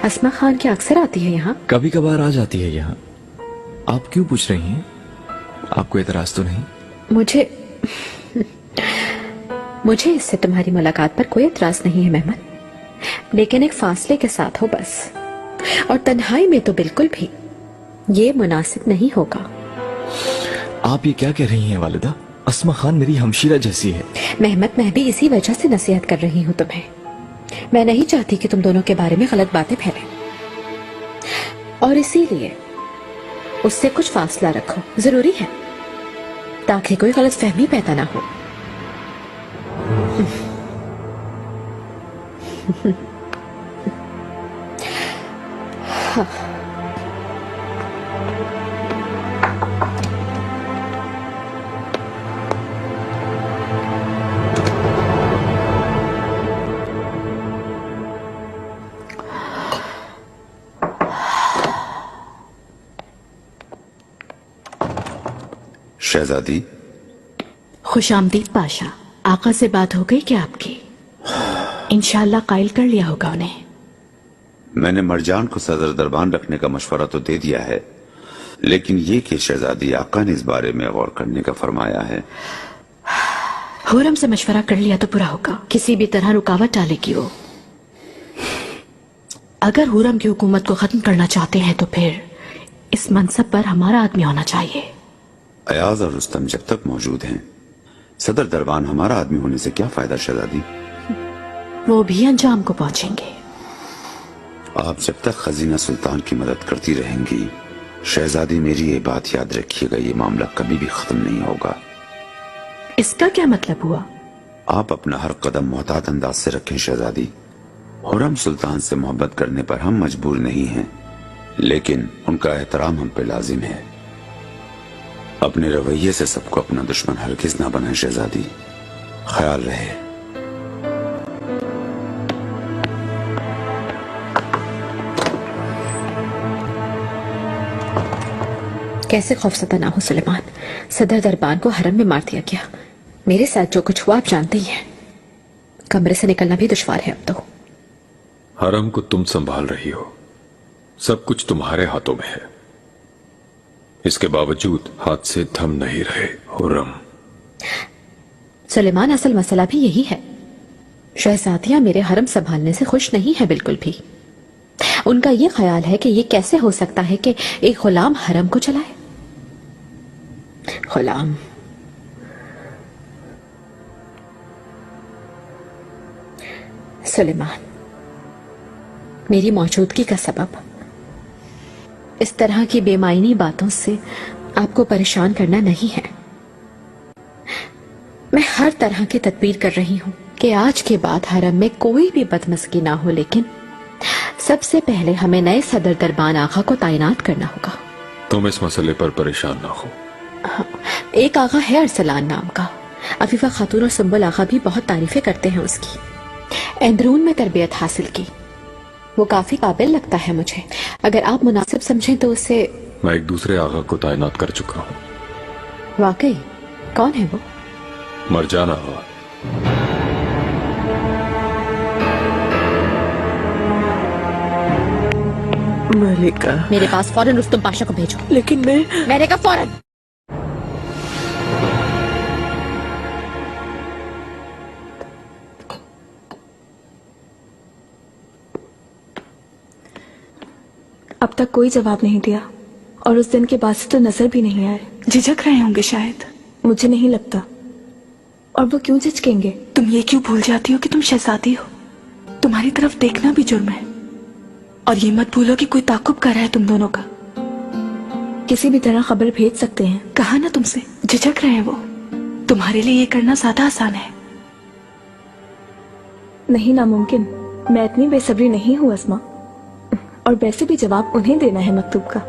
अस्मा खान क्या अक्सर आती है यहाँ? कभी कभार आ जाती है यहाँ। आप क्यों पूछ रही हैं? आपको एतराज तो नहीं? मुझे इससे तुम्हारी मुलाकात पर कोई एतराज नहीं है मेहमान, लेकिन एक फासले के साथ हो बस, और तन्हाई में तो बिल्कुल भी ये मुनासिब नहीं होगा। आप ये क्या कह रही हैं वालिदा? अस्मा खान मेरी हमशीरा जैसी है। मेहमत, मैं भी इसी वजह से नसीहत कर रही हूँ तुम्हें। मैं नहीं चाहती कि तुम दोनों के बारे में गलत बातें फैलें, और इसीलिए उससे कुछ फासला रखो, जरूरी है, ताकि कोई गलत फहमी पैदा ना हो। हाँ। शहजादी। खुशामदीद पाशा, आका से बात हो गई क्या आपकी? इंशाल्लाह कायल कर लिया होगा उन्हें। मैंने मरजान को सदर दरबान रखने का मशवरा तो दे दिया है, लेकिन ये कि शहजादी आका ने इस बारे में गौर करने का फरमाया है। हुरम से मशवरा कर लिया तो पूरा होगा, किसी भी तरह रुकावट डालेगी वो। अगर हुरम की हुकूमत को खत्म करना चाहते हैं तो फिर इस मनसब पर हमारा आदमी होना चाहिए। अयाज और रुस्तम जब तक मौजूद हैं, सदर दरबान हमारा आदमी होने से क्या फायदा शहजादी? वो भी अंजाम को पहुंचेंगे। आप जब तक खजीना सुल्तान की मदद करती रहेंगी शहजादी, मेरी ये बात याद रखिएगा, ये मामला कभी भी खत्म नहीं होगा। इसका क्या मतलब हुआ? आप अपना हर कदम मोहतात अंदाज से रखें शहजादी। हुरम सुल्तान से मोहब्बत करने पर हम मजबूर नहीं हैं, लेकिन उनका एहतराम हम पे लाजिम है। अपने रवैये से सबको अपना दुश्मन हरगिज ना बनाए शहजादी, ख्याल रहे। कैसे खौफसदा ना हो सुलेमान। सदर दरबान को हरम में मार दिया गया। मेरे साथ जो कुछ हुआ आप जानते ही हैं। कमरे से निकलना भी दुश्वार है अब तो। हरम को तुम संभाल रही हो, सब कुछ तुम्हारे हाथों में है। इसके बावजूद हाथ से थम नहीं रहे हुर्रम। सुलेमान, असल मसला भी यही है। शहजादियां मेरे हरम संभालने से खुश नहीं है बिल्कुल भी। उनका ये ख्याल है कि ये कैसे हो सकता है कि एक गुलाम हरम को चलाए। गुलाम, सुलेमान, मेरी मौजूदगी का सबब इस तरह की बेमायनी बातों से आपको परेशान करना नहीं है। मैं हर तरह की तदबीर कर रही हूं कि आज के बाद हरम में कोई भी बदमज़गी ना हो, लेकिन सबसे पहले हमें नए सदर दरबान आगा को तैनात करना होगा। तुम इस मसले पर परेशान ना हो। एक आगा है अरसलान नाम का। अफीफा खातून और सुंबुल आगा भी बहुत तारीफें करते हैं उसकी। अंदरून में तरबियत हासिल की, वो काफी काबिल लगता है मुझे। अगर आप मुनासिब समझें तो उसे। मैं एक दूसरे आगा को तैनात कर चुका हूँ। वाकई? कौन है वो? मरजान आगा। मलिका, मेरे पास फौरन रुस्तुम पाशा को भेजो। लेकिन मैंने कहा फौरन। अब तक कोई जवाब नहीं दिया और उस दिन के बाद से तो नजर भी नहीं आए। झिझक रहे होंगे शायद। मुझे नहीं लगता। और वो क्यों झिझकेंगे? तुम ये क्यों भूल जाती हो कि तुम शहजादी हो? तुम्हारी तरफ देखना भी जुर्म है। और ये मत भूलो कि कोई ताकुब कर रहा है तुम दोनों का। किसी भी तरह खबर भेज सकते हैं। कहा ना तुमसे, झिझक रहे हैं वो। तुम्हारे लिए ये करना ज्यादा आसान है। नहीं, नामुमकिन। मैं इतनी बेसब्री नहीं हूँ अस्मा। और वैसे भी जवाब उन्हें देना है मकतूब का।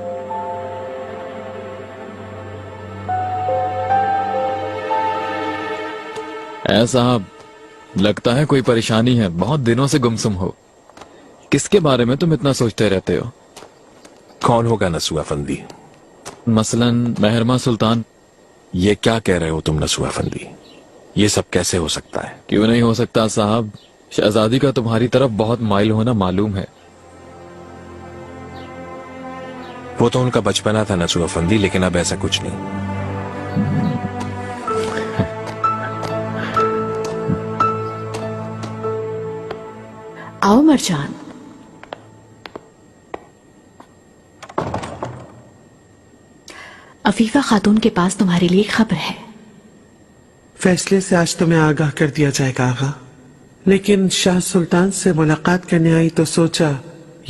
साहब, लगता है कोई परेशानी है। बहुत दिनों से गुमसुम हो। किसके बारे में तुम इतना सोचते रहते हो? कौन होगा नसू अफंदी? मसलन महरमा सुल्तान। ये क्या कह रहे हो तुम नसू अफंदी? ये सब कैसे हो सकता है? क्यों नहीं हो सकता साहब? शहजादी का तुम्हारी तरफ बहुत माइल होना मालूम है। वो तो उनका बचपना था नसू अफंदी, लेकिन अब ऐसा कुछ नहीं। आओ मरजान। अफीफा खातून के पास तुम्हारे लिए खबर है। फैसले से आज तुम्हें आगाह कर दिया जाएगा आगा। लेकिन शाह सुल्तान से मुलाकात करने आई तो सोचा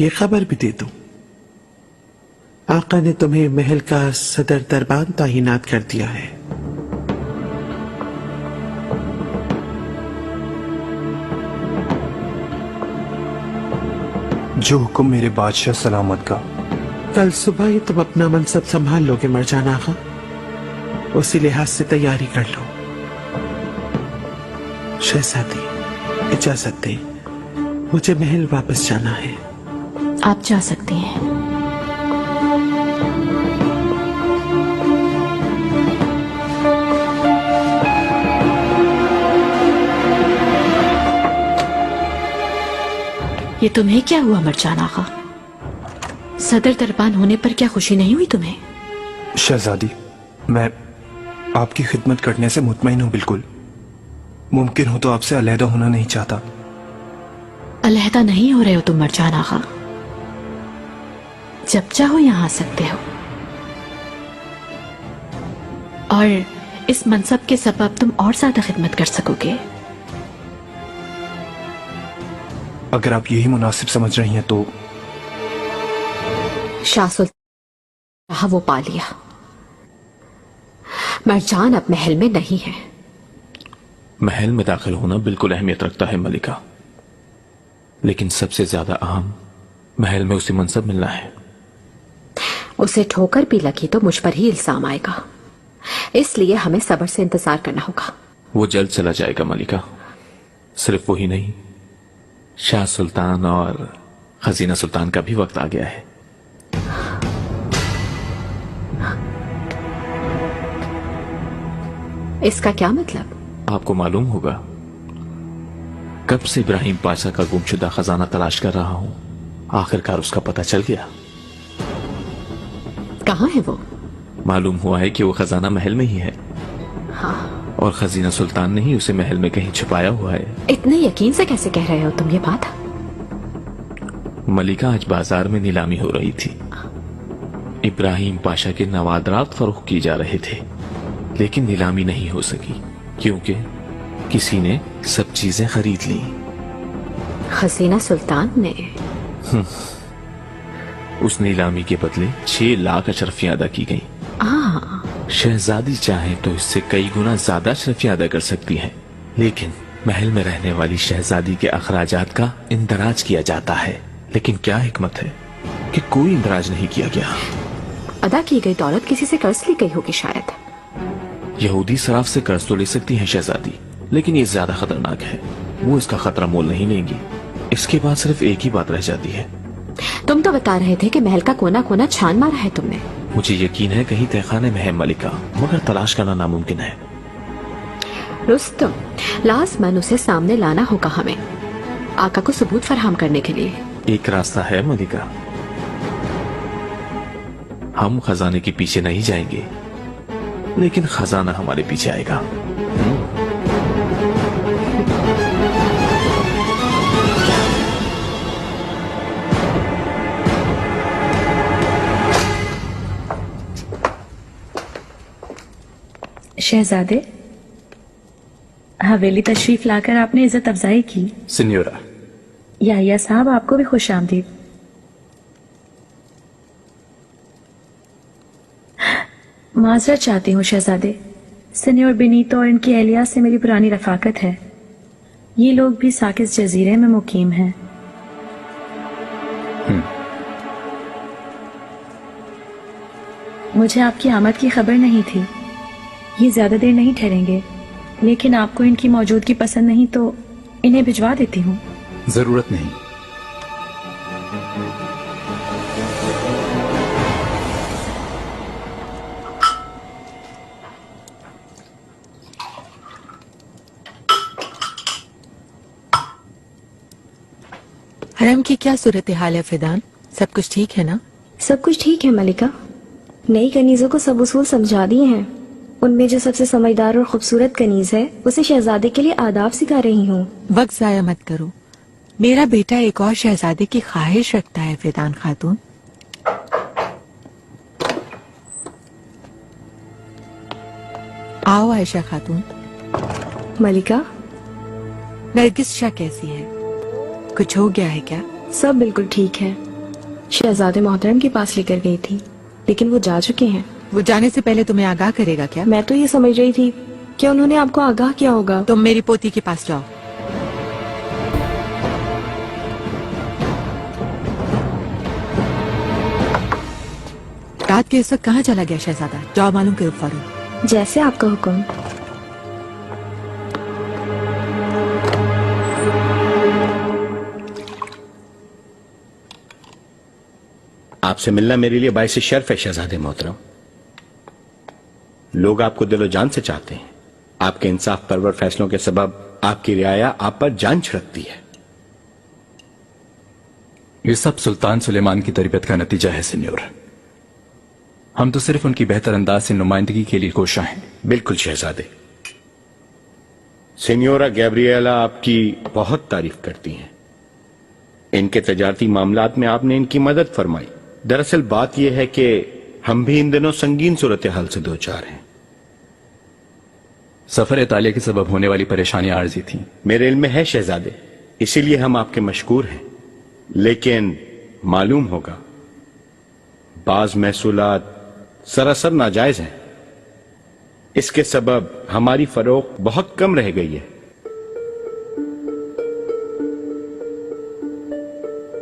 ये खबर भी दे दूं। आका ने तुम्हें महल का सदर दरबान तैनात कर दिया है। जो हुक्म मेरे बादशाह सलामत का। कल सुबह ही तुम अपना मनसब संभाल लोगे मरजान आगा। उसी लिहाज से तैयारी कर लो। शहजादी, इजाजत दे, मुझे महल वापस जाना है। आप जा सकती हैं। ये तुम्हें क्या हुआ मरजान आगा? सदर दरबान होने पर क्या खुशी नहीं हुई तुम्हें? शहजादी, मैं आपकी खिदमत करने से मुतमईन हूँ बिल्कुल। मुमकिन हो तो आपसे अलहदा होना नहीं चाहता। अलहदा नहीं हो रहे हो तुम मरजान आगा। जब चाहो यहां आ सकते हो। और इस मनसब के सबब तुम और ज्यादा खिदमत कर सकोगे। अगर आप यही मुनासिब समझ रही हैं तो। शाह सुल्तान वो पा लिया। मरजान अब महल में नहीं है। महल में दाखिल होना बिल्कुल अहमियत रखता है मलिका, लेकिन सबसे ज्यादा अहम महल में उसे मनसब मिलना है। उसे ठोकर भी लगी तो मुझ पर ही इल्जाम आएगा, इसलिए हमें सब्र से इंतजार करना होगा। वो जल्द चला जाएगा मलिका। सिर्फ वही नहीं, शाह सुल्तान और खजीना सुल्तान का भी वक्त आ गया है। इसका क्या मतलब? आपको मालूम होगा कब से इब्राहिम पाशा का गुमशुदा खजाना तलाश कर रहा हूं। आखिरकार उसका पता चल गया। कहाँ है वो? मालूम हुआ है कि वो खजाना महल में ही है। हाँ। और खजीना सुल्तान ने ही उसे महल में कहीं छुपाया हुआ है। इतने यकीन से कैसे कह रहे हो तुम ये बात? मलिका, आज बाजार में नीलामी हो रही थी। इब्राहिम पाशा के नवादरात फरोख्त की जा रहे थे, लेकिन नीलामी नहीं हो सकी क्योंकि किसी ने सब चीजें खरीद ली। खजीना सुल्तान ने? उस नीलामी के बदले 6 लाख अशरफियां अदा की गई। शहजादी चाहे तो इससे कई गुना ज्यादा अशरफियां अदा कर सकती है, लेकिन महल में रहने वाली शहजादी के अखराजात का इंदराज किया जाता है। लेकिन क्या हिकमत है कि कोई इंदराज नहीं किया गया। अदा की गई दौलत किसी से कर्ज ली गई होगी शायद। यहूदी सराफ से कर्ज तो ले सकती है शहजादी, लेकिन ये ज्यादा खतरनाक है। वो इसका खतरा मोल नहीं लेंगी। इसके बाद सिर्फ एक ही बात रह जाती है। तुम तो बता रहे थे कि महल का कोना कोना छान मारा है तुमने। मुझे यकीन है कहीं तहखाने में है मलिका, मगर तलाश करना नामुमकिन है। रुस्तम, लाज़मन उसे सामने लाना होगा हमें, आका को सबूत फराहम करने के लिए। एक रास्ता है मलिका, हम खजाने के पीछे नहीं जाएंगे, लेकिन खजाना हमारे पीछे आएगा। शहजादे, हवेली तशरीफ लाकर आपने इज्जत अफजाई की। सिन्योरा। याहिया साहब, आपको भी खुश आमदीद। माजरत चाहती हूँ शहजादे, सिन्योर बेनीतो और इनकी एहलिया से मेरी पुरानी रफाकत है। ये लोग भी साकिस जजीरे में मुकीम हैं। मुझे आपकी आमद की खबर नहीं थी। ये ज्यादा देर नहीं ठहरेंगे, लेकिन आपको इनकी मौजूदगी पसंद नहीं तो इन्हें भिजवा देती हूँ। जरूरत नहीं। हरम की क्या सूरत हाल है फिदान? सब कुछ ठीक है ना? सब कुछ ठीक है मलिका। नई कनीजों को सब उसूल समझा दिए हैं। उनमें जो सबसे समझदार और खूबसूरत कनीज है, उसे शहजादे के लिए आदाब सिखा रही हूँ। वक्त जाया मत करो। मेरा बेटा एक और शहजादे की ख्वाहिश रखता है फिदान खातून। आओ आयशा खातून। मलिका, नरगिस शाह कैसी है? कुछ हो गया है क्या? सब बिल्कुल ठीक है। शहजादे मोहतरम के पास लेकर गई थी, लेकिन वो जा चुके हैं। वो जाने से पहले तुम्हें आगाह करेगा क्या? मैं तो ये समझ रही थी कि उन्होंने आपको आगाह किया होगा। तुम मेरी पोती के पास जाओ। रात के इस वक्त कहाँ चला गया शहजादा? जाओ मालूम करो फौरन। जैसे आपका हुक्म। आपसे मिलना मेरे लिए बाइस शर्फ है शहजादे मोहतरम। लोग आपको दिलो जान से चाहते हैं। आपके इंसाफ परवर फैसलों के सबब आपकी रियाया आप पर जान छिड़कती है। ये सब सुल्तान सुलेमान की तरबियत का नतीजा है सिन्योर। हम तो सिर्फ उनकी बेहतर अंदाज से नुमाइंदगी के लिए कोशा हैं। बिल्कुल शहजादे। सिन्योरा गैब्रिएला आपकी बहुत तारीफ करती हैं। इनके तजारती मामलात में आपने इनकी मदद फरमाई। दरअसल बात यह है कि हम भी इन दिनों संगीन सूरत हाल से दो चार हैं। सफर इतालिया के सबब होने वाली परेशानियां आर्जी थी। मेरे इल्म में है शहजादे, इसीलिए हम आपके मशकूर हैं। लेकिन मालूम होगा बाज महसूलात सरासर नाजायज हैं। इसके सबब हमारी फरोख्त बहुत कम रह गई है।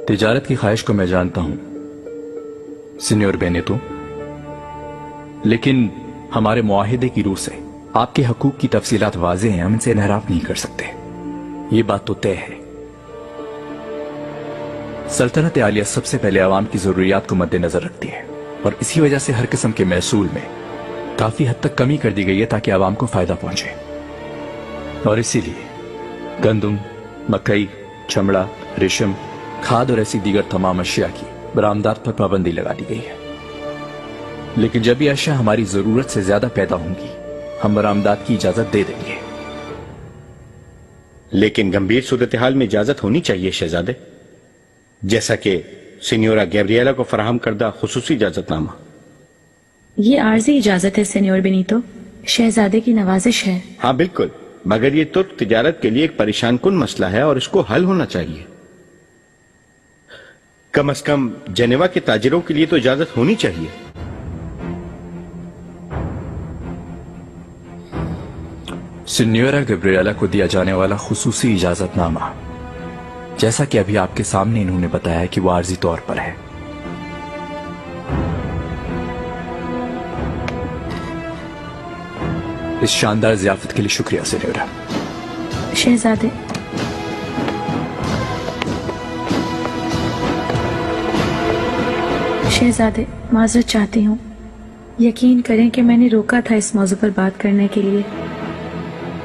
तिजारत की ख्वाहिश को मैं जानता हूं सिन्योर बेनेतो, लेकिन हमारे मुआहिदे की रूह से आपके हकूक की तफसीलात वाज़ेह हैं। हम इनसे इनहराफ नहीं कर सकते। ये बात तो तय है। सल्तनत आलिया सबसे पहले आवाम की जरूरियात को मद्देनजर रखती है और इसी वजह से हर किस्म के महसूल में काफी हद तक कमी कर दी गई है ताकि आवाम को फायदा पहुंचे, और इसीलिए गंदम, मकई, चमड़ा, रेशम, खाद और ऐसी दीगर तमाम अशिया की बरामदात पर पाबंदी लगा दी गई है। लेकिन जब ये अशिया हमारी जरूरत से ज्यादा पैदा होंगी, हम बरामदात की इजाजत दे देंगे। लेकिन गंभीर सूरत हाल में इजाजत होनी चाहिए शहजादे, जैसा कि सीनियोरा गैब्रिएला को फराहम करदा खुसूसी इजाजतनामा। ये आर्जी इजाजत है सेनियोर बेनीतो, शहजादे की नवाजिश है। हाँ बिल्कुल, मगर ये तुर्क तिजारत के लिए एक परेशान कुन मसला है और इसको हल होना चाहिए। कम से कम जेनेवा के ताजिरों के लिए तो इजाजत होनी चाहिए। सिन्योरा गैब्रिएला को दिया जाने वाला खुसूसी इजाजतनामा, जैसा कि अभी आपके सामने इन्होंने बताया कि वो आर्जी तौर पर है। इस शानदार जियाफत के लिए शुक्रिया सिन्योरा। शहजादे, शहजादे माजरत चाहती हूँ। यकीन करें कि मैंने रोका था इस मौजू पर बात करने के लिए,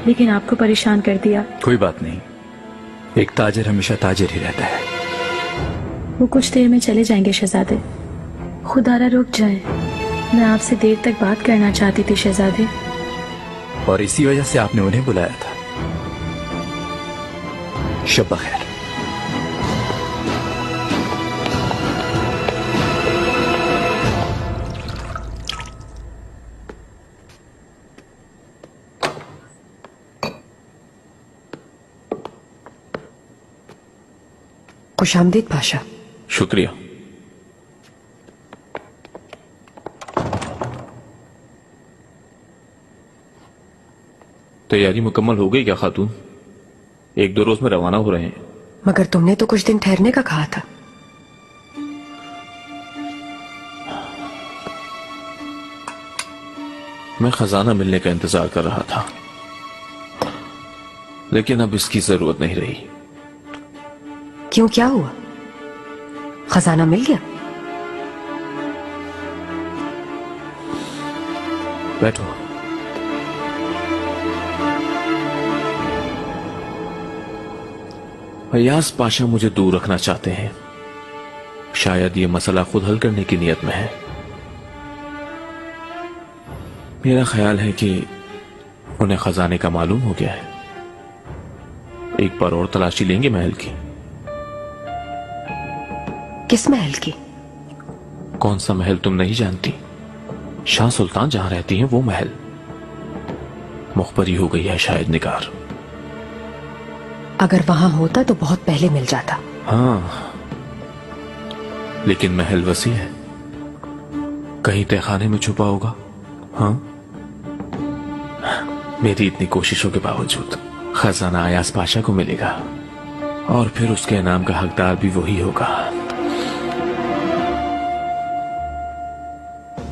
लेकिन आपको परेशान कर दिया। कोई बात नहीं, एक ताजिर हमेशा ताजिर ही रहता है। वो कुछ देर में चले जाएंगे शहजादे, खुदारा रुक जाए। मैं आपसे देर तक बात करना चाहती थी शहजादे। और इसी वजह से आपने उन्हें बुलाया था। शब बखैर। खुशामदीद पाशा। शुक्रिया। तैयारी मुकम्मल हो गई क्या खातून? 1-2 रोज में रवाना हो रहे हैं। मगर तुमने तो कुछ दिन ठहरने का कहा था। मैं खजाना मिलने का इंतजार कर रहा था, लेकिन अब इसकी जरूरत नहीं रही। क्यों, क्या हुआ? खजाना मिल गया? बैठो। अय्याज पाशा मुझे दूर रखना चाहते हैं। शायद ये मसला खुद हल करने की नीयत में है। मेरा ख्याल है कि उन्हें खजाने का मालूम हो गया है। एक बार और तलाशी लेंगे महल की। किस महल की? कौन सा महल तुम नहीं जानती? शाह सुल्तान जहां रहती हैं वो महल। मुखबरी हो गई है शायद निगार। अगर वहां होता तो बहुत पहले मिल जाता। हाँ, लेकिन महल वसी है, कहीं तहखाने में छुपा होगा। हाँ, मेरी इतनी कोशिशों के बावजूद खजाना अय्याज पाशा को मिलेगा, और फिर उसके इनाम का हकदार भी वही होगा।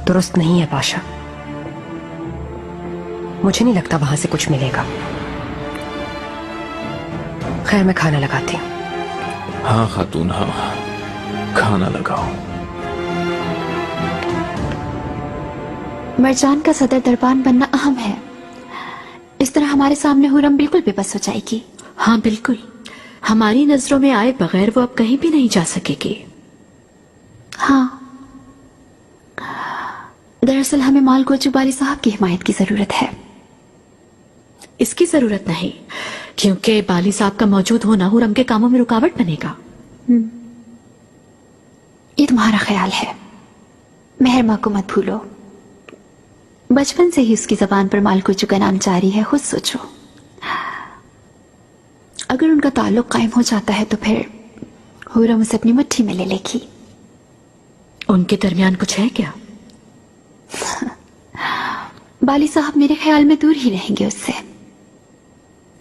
दुरुस्त नहीं है पाशा, मुझे नहीं लगता वहां से कुछ मिलेगा। खैर, मैं खाना लगाती हूँ। हाँ खातून, हाँ, खाना लगाओ। मरजान का सदर दरबान बनना अहम है। इस तरह हमारे सामने हुरम बिल्कुल बेबस हो जाएगी। हाँ बिल्कुल, हमारी नजरों में आए बगैर वो अब कहीं भी नहीं जा सकेगी। हाँ, दरअसल हमें मालगोजू बारी साहब की हिमायत की जरूरत है। इसकी जरूरत नहीं, क्योंकि बाली साहब का मौजूद होना हुरम के कामों में रुकावट बनेगा। ये तुम्हारा ख्याल है, मेहरमा को मत भूलो। बचपन से ही उसकी जबान पर मालगोजू का नाम जारी है। खुद सोचो, अगर उनका ताल्लुक कायम हो जाता है तो फिर हुरम उसे अपनी मुट्ठी में ले लेगी। उनके दरमियान कुछ है क्या? बाली साहब मेरे ख्याल में दूर ही रहेंगे उससे,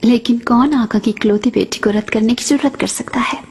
लेकिन कौन आका की इकलौती बेटी को रद्द करने की जरूरत कर सकता है?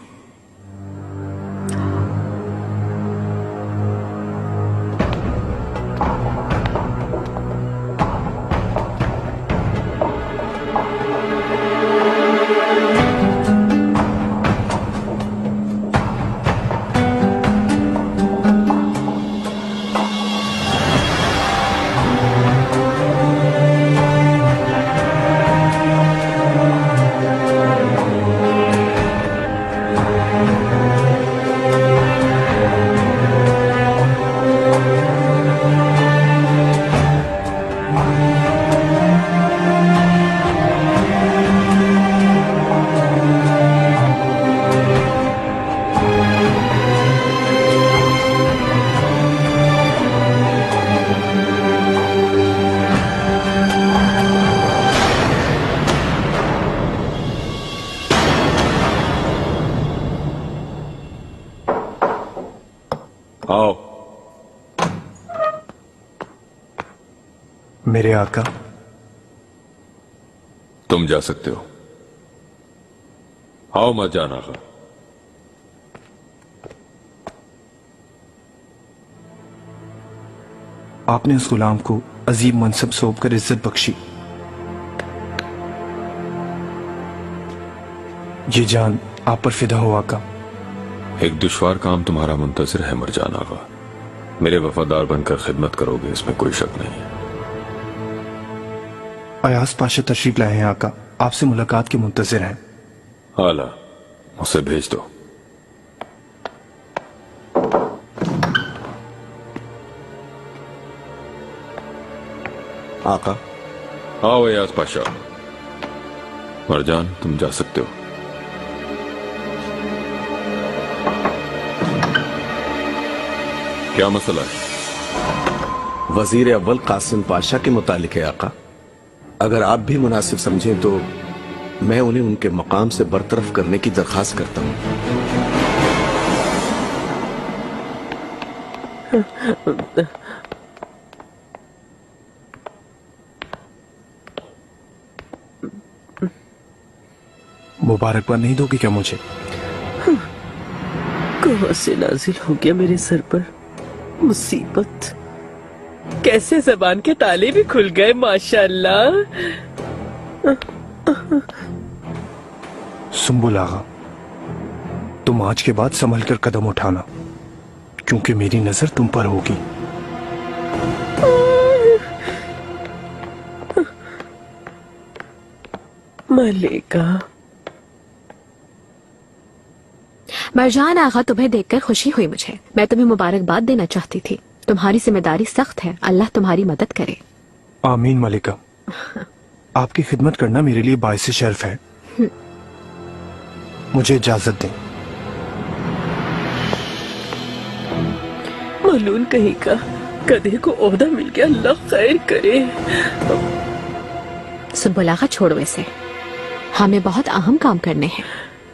आओ। मेरे आका, तुम जा सकते हो। आओ मत जाना आका। आपने उस गुलाम को अजीब मनसब सौंप कर इज्जत बख्शी। ये जान आप पर फिदा हो आका। एक दुश्वार काम तुम्हारा मुंतजर है मरजान आका। मेरे वफादार बनकर खिदमत करोगे, इसमें कोई शक नहीं है। अयाज पाशा तशरीफ लाए हैं आका, आपसे मुलाकात के मुंतजर हैं। आला, उसे भेज दो। आका। आओ अयाज पाशा। मरजान, तुम जा सकते हो। क्या मसला है? वजीर अव्वल कासिम पाशा के मुतालिक है आका। अगर आप भी मुनासिब समझें तो मैं उन्हें उनके मकाम से बरतरफ करने की दरखास्त करता हूं। मुबारकबाद नहीं दोगे क्या मुझे? कहां से नाजिल हो गया मेरे सर पर मुसीबत। कैसे जबान के ताले भी खुल गए माशाअल्लाह। सुंबुल आगा, तुम आज के बाद संभल कर कदम उठाना, क्योंकि मेरी नजर तुम पर होगी। मलिका। मरजान आगा, तुम्हें देखकर खुशी हुई मुझे। मैं तुम्हें मुबारकबाद देना चाहती थी। तुम्हारी जिम्मेदारी सख्त है, अल्लाह तुम्हारी मदद करे। आमीन मलिका। आपकी खिदमत करना मेरे लिए बाइस शर्फ है। मुझे इजाजत दें। मलून कहीं का गधे को ओहदा मिल गया, अल्लाह खैर करे। सुनबुल आगा, छोड़ो इसे, हमें बहुत अहम काम करने हैं।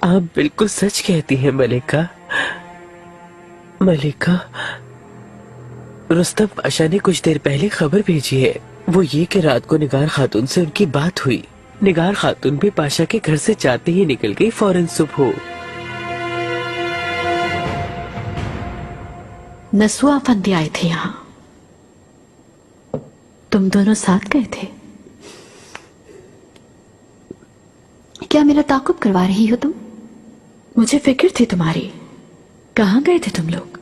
आप बिल्कुल सच कहती हैं मलिका। मलिका, रुस्तम पाशा ने कुछ देर पहले खबर भेजी है। वो ये कि रात को निगार खातून से उनकी बात हुई। निगार खातून भी पाशा के घर से जाते ही निकल गई फौरन सुबह। नसुआ अफंदी आए थे यहाँ, तुम दोनों साथ गए थे। क्या मेरा ताकुब करवा रही हो तुम? मुझे फिक्र थी तुम्हारी। कहाँ गए थे तुम लोग?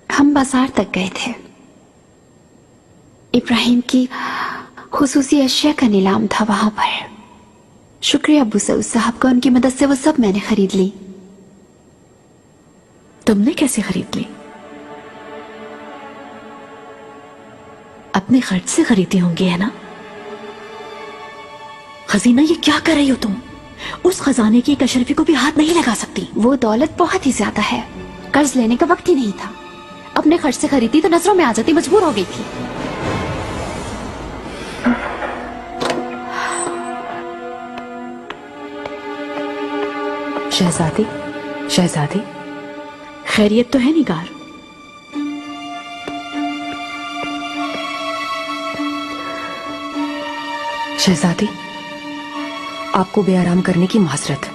हम बाजार तक गए थे। इब्राहिम की खुसूसी अशिया का नीलाम था वहां पर। शुक्रिया अबू सऊद साहब का, उनकी मदद से वो सब मैंने खरीद ली। तुमने कैसे खरीद ली? अपने खर्च से खरीदी होंगी, है ना? खजीना, ये क्या कर रही हो तुम? उस खजाने की एक अशरफी को भी हाथ नहीं लगा सकती। वो दौलत बहुत ही ज्यादा है, कर्ज लेने का वक्त ही नहीं था। अपने खर्च से खरीदी तो नजरों में आ जाती, मजबूर हो गई थी। शहजादी, शहजादी, खैरियत तो है निगार? शहजादी, आपको बेआराम करने की माजरत,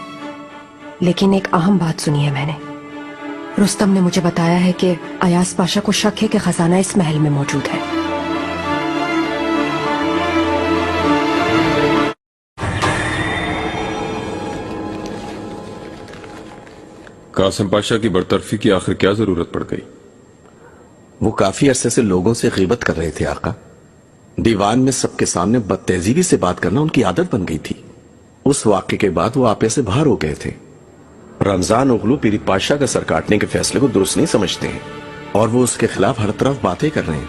लेकिन एक अहम बात सुनी है मैंने। रुस्तम ने मुझे बताया है कि अयाज पाशा को शक है कि खजाना इस महल में मौजूद है। कासिम पाशा की बरतरफी की आखिर क्या जरूरत पड़ गई? वो काफी अरसे से लोगों से गीबत कर रहे थे आका। दीवान में सबके सामने बदतेजीगी से बात करना उनकी आदत बन गई थी। उस वाक़े के बाद वो आपे से बाहर हो गए थे। रमजान उगलू पीरी पाशा का सर काटने के फैसले को दुरुस्त नहीं समझते हैं और वो उसके खिलाफ हर तरफ बातें कर रहे हैं।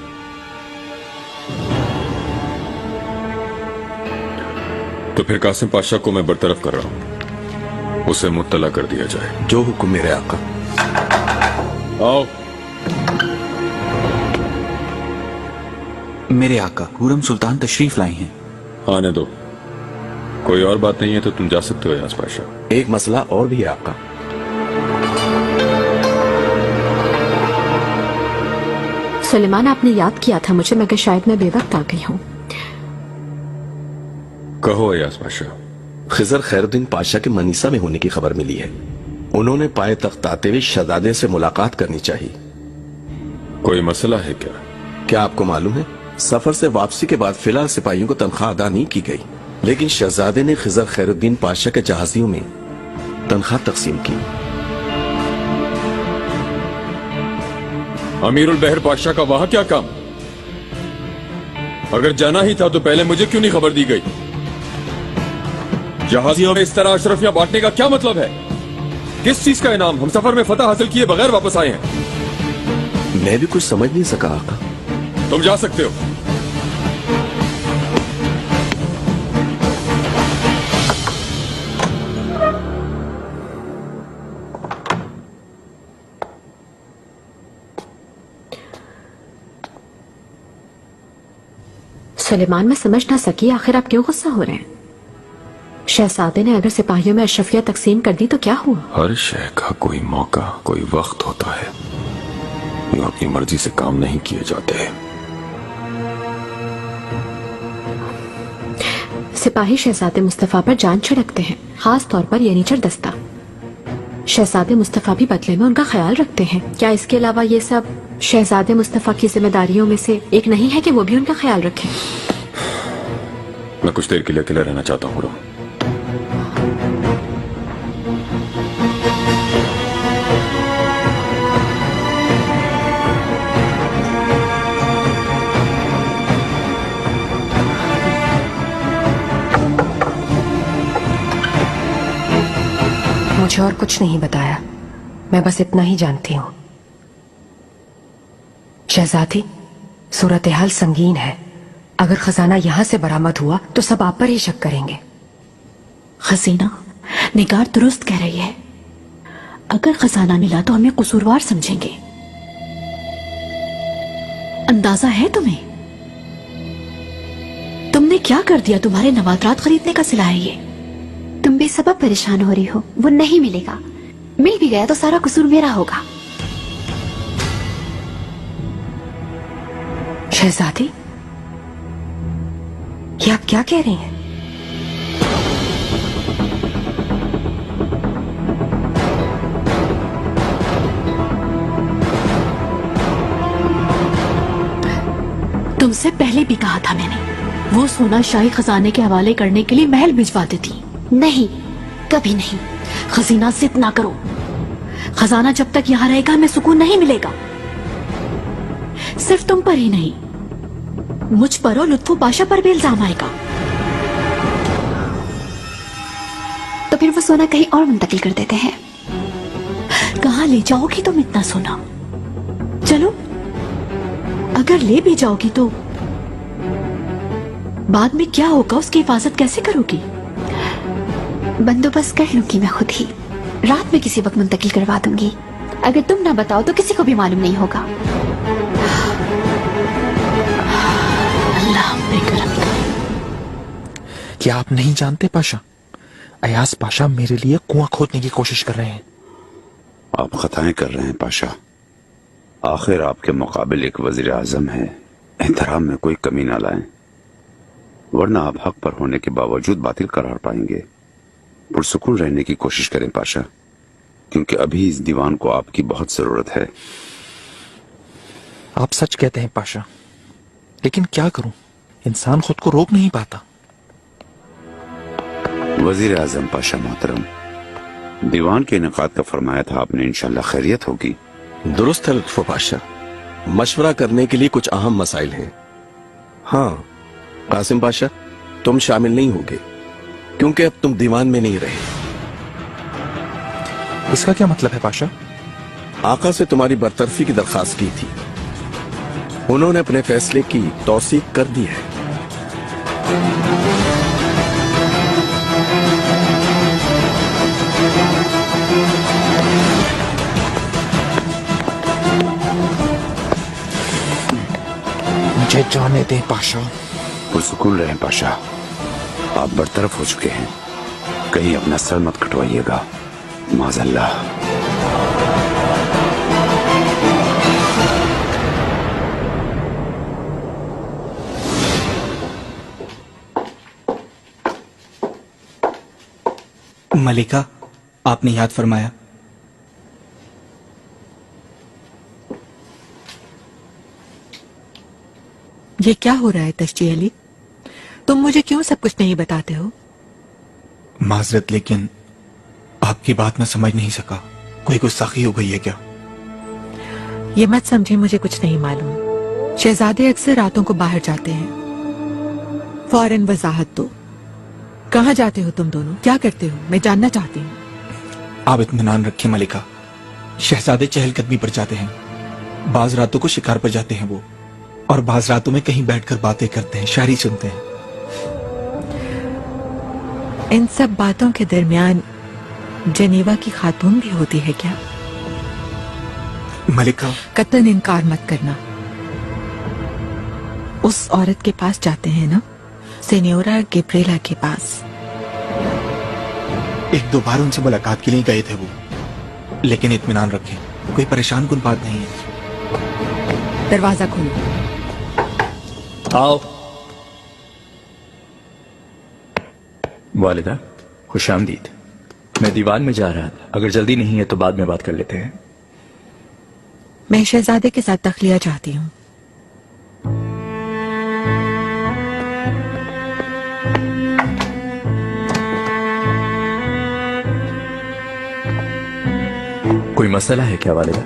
तो फिर कासिम पाशा को मैं बरतरफ कर रहा हूं, उसे मुत्तला कर दिया जाए। जो हुक्म मेरे आका। आओ। मेरे आका, हुरम सुल्तान तशरीफ लाए हैं। आने दो। कोई और बात नहीं है तो तुम जा सकते हो अयाज पाशा। एक मसला और भी है आका। सुलेमान, आपने याद किया था मुझे, मगर शायद मैं बेवक्त आ गई हूँ। कहो अयास पाशा। खिजर खैरुद्दीन पाशा के मनीसा में होने की खबर मिली है। उन्होंने पाए तख्त आते हुए शहजादे से मुलाकात करनी चाहिए। कोई मसला है क्या? क्या आपको मालूम है, सफर से वापसी के बाद फिलहाल सिपाहियों को तनख्वाह अदा नहीं की गई, लेकिन शहजादे ने खिजर खैरुद्दीन पाशा के जहाजियों में तनख्वाह तकसीम की। अमीरुल बहर पाशा का वहां क्या काम? अगर जाना ही था तो पहले मुझे क्यों नहीं खबर दी गई? जहाजियों में इस तरह अशरफियां बांटने का क्या मतलब है? किस चीज का इनाम? हम सफर में फतह हासिल किए बगैर वापस आए हैं। मैं भी कुछ समझ नहीं सका आका। तुम जा सकते हो। सुलेमान, मैं समझ ना सकी आखिर आप क्यों गुस्सा हो रहे हैं? शहजादे ने अगर सिपाहियों में अशरफिया तकसीम कर दी तो क्या हुआ? हर शय का कोई मौका, कोई वक्त होता है। यूं अपनी मर्जी से काम नहीं किए जाते। सिपाही शहजादे मुस्तफा पर जान छिड़कते हैं, खास तौर पर येनीचर दस्ता। शहजादे मुस्तफा भी बदले में उनका ख्याल रखते हैं। क्या इसके अलावा ये सब शहजादे मुस्तफा की जिम्मेदारियों में से एक नहीं है कि वो भी उनका ख्याल रखें? मैं कुछ देर के लिए अकेला रहना चाहता हूँ। मुझे और कुछ नहीं बताया, मैं बस इतना ही जानती हूँ। शहजादी, सूरत हाल संगीन है। अगर खजाना यहाँ से बरामद हुआ तो सब आप पर ही शक करेंगे। खजीना, निगार दुरुस्त कह रही है। अगर खजाना मिला तो हमें कसूरवार समझेंगे। अंदाजा है तुम्हें? तुमने क्या कर दिया? तुम्हारे नवादरात खरीदने का सिला है ये। तुम बेसबब परेशान हो रही हो। वो नहीं मिलेगा, मिल भी गया तो सारा कसूर मेरा होगा। शहजादी, ये आप क्या कह रही हैं? तुमसे पहले भी कहा था मैंने, वो सोना शाही खजाने के हवाले करने के लिए महल भिजवा देती। नहीं, कभी नहीं। खजीना, जिद ना करो। खजाना जब तक यहाँ रहेगा हमें सुकून नहीं मिलेगा। सिर्फ तुम पर ही नहीं, मुझ पर और लुत्फू पाशा पर भी इल्जाम आएगा। तो फिर वो सोना कहीं और मुंतकिल कर देते हैं। कहाँ ले जाओगी तुम इतना सोना? चलो, अगर ले भी जाओगी तो बाद में क्या होगा? उसकी हिफाजत कैसे करोगी? बंदोबस्त कर लूंगी मैं खुद ही। रात में किसी वक्त मुंतकिल करवा दूंगी। अगर तुम ना बताओ तो किसी को भी मालूम नहीं होगा। अल्लाह अपने करम करे। क्या आप नहीं जानते पाशा, अयास पाशा मेरे लिए कुआं खोदने की कोशिश कर रहे हैं। आप खताएं कर रहे हैं पाशा। आखिर आपके मुकाबिल एक वजीर आजम है। एहतराम में कोई कमी ना लाएं, वरना आप हक पर होने के बावजूद बातिल करार पाएंगे। पुरसुकून रहने की कोशिश करें पाशा, क्योंकि अभी इस दीवान को आपकी बहुत जरूरत है। आप सच कहते हैं पाशा, लेकिन क्या करूं, इंसान खुद को रोक नहीं पाता। वजीर आजम पाशा मोहतरम, दीवान के इनेकाद का फरमाया था आपने, इंशाल्लाह खैरियत होगी। दुरुस्त है लुत्फो पाशा, मशवरा करने के लिए कुछ अहम मसाइल हैं। हाँ कासिम पाशा, तुम शामिल नहीं होगे क्योंकि अब तुम दीवान में नहीं रहे। इसका क्या मतलब है पाशा? आका से तुम्हारी बरतरफी की दरखास्त की थी, उन्होंने अपने फैसले की तौसीक कर दी है। मुझे जाने दें पाशा। पुरसुकून रहें पाशा, आप बरतरफ हो चुके हैं। कहीं अपना सर मत कटवाइएगा, माज़अल्लाह। मलिका, आपने याद फरमाया। ये क्या हो रहा है तशजी अली? तुम मुझे क्यों सब कुछ नहीं बताते हो? माजरत, लेकिन आपकी बात मैं समझ नहीं सका। कोई गुस्ताखी हो गई है क्या? ये मत समझे मुझे कुछ नहीं मालूम। शहजादे अक्सर रातों को बाहर जाते हैं। फौरन वजाहत दो। कहाँ जाते हो तुम दोनों? क्या करते हो? मैं जानना चाहती हूँ। आप इत्मीनान रखिए मलिका, शहजादे चहलकदमी पर जाते हैं। बाज रातों को शिकार पर जाते हैं वो, और बाज रातों में कहीं बैठकर बातें करते हैं, शायरी सुनते हैं। इन सब बातों के दरमियान जनीवा की खातून भी होती है क्या? मलिका, कतन इनकार मत करना। उस औरत के पास जाते हैं ना, सेन्योरा गिब्रेला के पास। एक दो बार उनसे मुलाकात के लिए गए थे वो, लेकिन इत्मीनान रखें, कोई परेशान कुन बात नहीं है। दरवाजा खोलो। आओ। वालिदा, खुशामदीद। मैं दीवान में जा रहा था, अगर जल्दी नहीं है तो बाद में बात कर लेते हैं। मैं शहजादे के साथ तखलिया चाहती हूँ। कोई मसला है क्या वालिदा?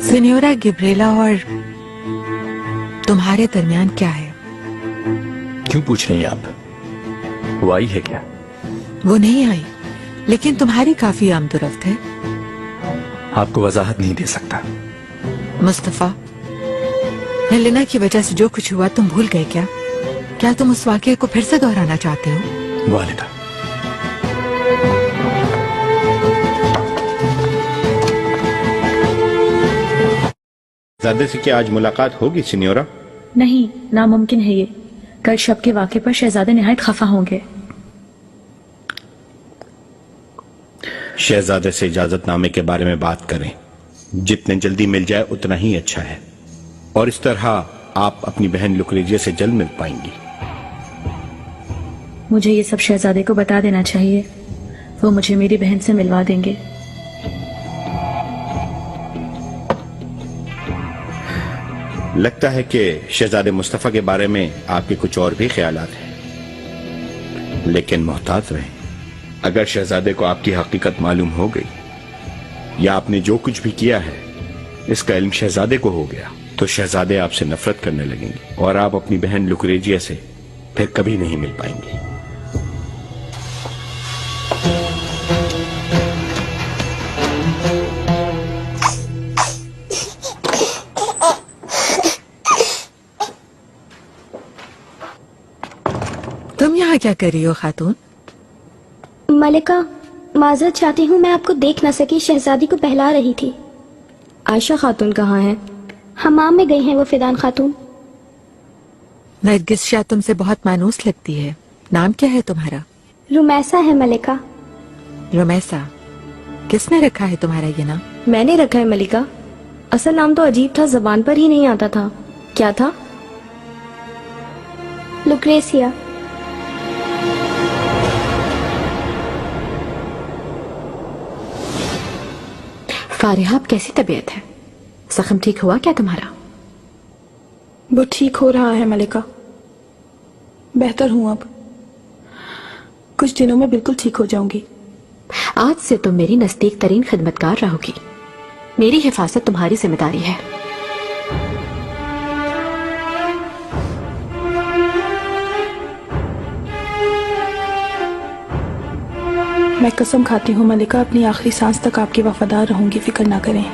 सिन्योरा गिब्रेला और तुम्हारे दरमियान क्या है? क्यों पूछ रही हैं आप? वो आई है क्या? वो नहीं आई, लेकिन तुम्हारी काफी आमदोरफ्त है। आपको वजाहत नहीं दे सकता। मुस्तफा, हेलेना की वजह से जो कुछ हुआ तुम भूल गए क्या? क्या तुम उस वाकये को फिर से दोहराना चाहते हो? वालिदा, ज़्यादा से क्या आज मुलाकात होगी सिन्योरा? नहीं, नामुमकिन है ये। कल शब के वाक़े पर शहजादे निहायत खफा होंगे। शहजादे से इजाजतनामे के बारे में बात करें, जितने जल्दी मिल जाए उतना ही अच्छा है, और इस तरह आप अपनी बहन लुकरेजिया से जल्द मिल पाएंगी। मुझे ये सब शहजादे को बता देना चाहिए, वो मुझे मेरी बहन से मिलवा देंगे। लगता है कि शहजादे मुस्तफा के बारे में आपके कुछ और भी ख्यालात हैं, लेकिन मोहतात रहें। अगर शहजादे को आपकी हकीकत मालूम हो गई या आपने जो कुछ भी किया है इसका इल्म शहजादे को हो गया, तो शहजादे आपसे नफरत करने लगेंगे और आप अपनी बहन लुकरेजिया से फिर कभी नहीं मिल पाएंगी। तुम यहाँ क्या कर रही हो खातून? मलिका, माजरत चाहती हूँ, मैं आपको देख न सकी, शहजादी को बहला रही थी। आयशा खातून कहाँ है? हमाम में गई हैं वो फिदान खातून। नरगिस शाह तुमसे बहुत मानूस लगती है। नाम क्या है तुम्हारा? रुमैसा है मलिका। रुमैसा? किसने रखा है तुम्हारा ये नाम? मैंने रखा है मलिका। असल नाम तो अजीब था, जबान पर ही नहीं आता था। क्या था? लुक्रेसिया। फारिहा, अब कैसी तबीयत है? जख्म ठीक हुआ क्या तुम्हारा? वो ठीक हो रहा है मलिका, बेहतर हूं अब। कुछ दिनों में बिल्कुल ठीक हो जाऊंगी। आज से तुम मेरी नजदीक तरीन खिदमतगार रहोगी। मेरी हिफाजत तुम्हारी जिम्मेदारी है। मैं कसम खाती हूँ मलिका, अपनी आखिरी सांस तक आपकी वफादार रहूंगी, फिक्र ना करें।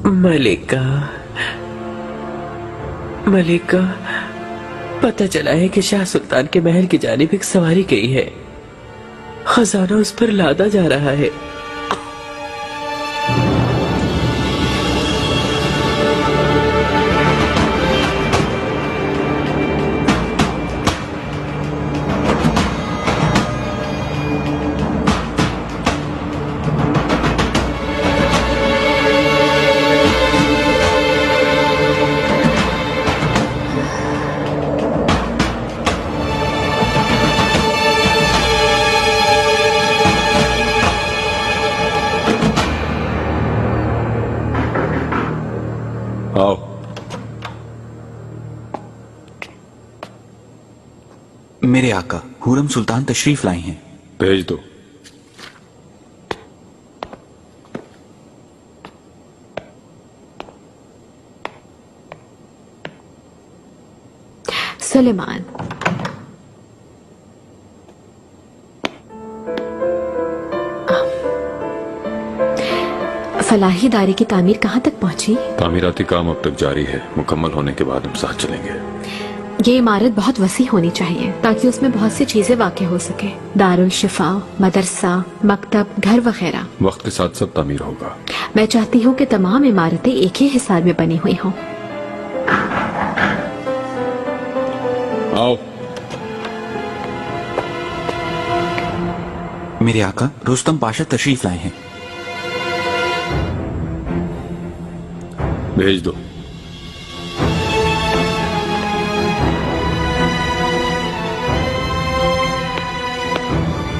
मलिका, मलिका, पता चला है कि शाह सुल्तान के महल की जानिब एक सवारी गई है। खजाना उस पर लादा जा रहा है। आओ। मेरे आका हुरम सुल्तान तशरीफ लाई हैं। भेज दो। सुलेमान, फलाही दारे की तामीर कहाँ तक पहुंची? तामीराती काम अब तक जारी है, मुकम्मल होने के बाद हम साथ चलेंगे। ये इमारत बहुत वसी होनी चाहिए ताकि उसमें बहुत सी चीजें वाक़ हो सके। दारुल शिफा, मदरसा, मकतब, घर वगैरह। वक्त के साथ सब तामीर होगा। मैं चाहती हूँ कि तमाम इमारतें एक ही हिसाब में बनी हुई हों। आओ। मेरे आका रुस्तम पाशा तशरीफ लाए हैं। भेज दो।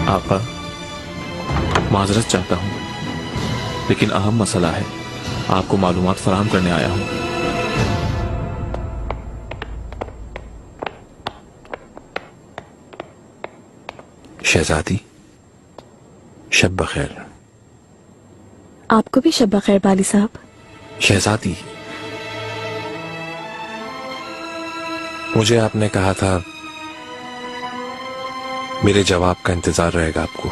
आका, माजरत चाहता हूं, लेकिन अहम मसला है। आपको मालूमात फराहम करने आया हूं। शहजादी, शब बखैर। आपको भी शब बखैर बाली साहब। शहजादी, मुझे आपने कहा था मेरे जवाब का इंतजार रहेगा आपको।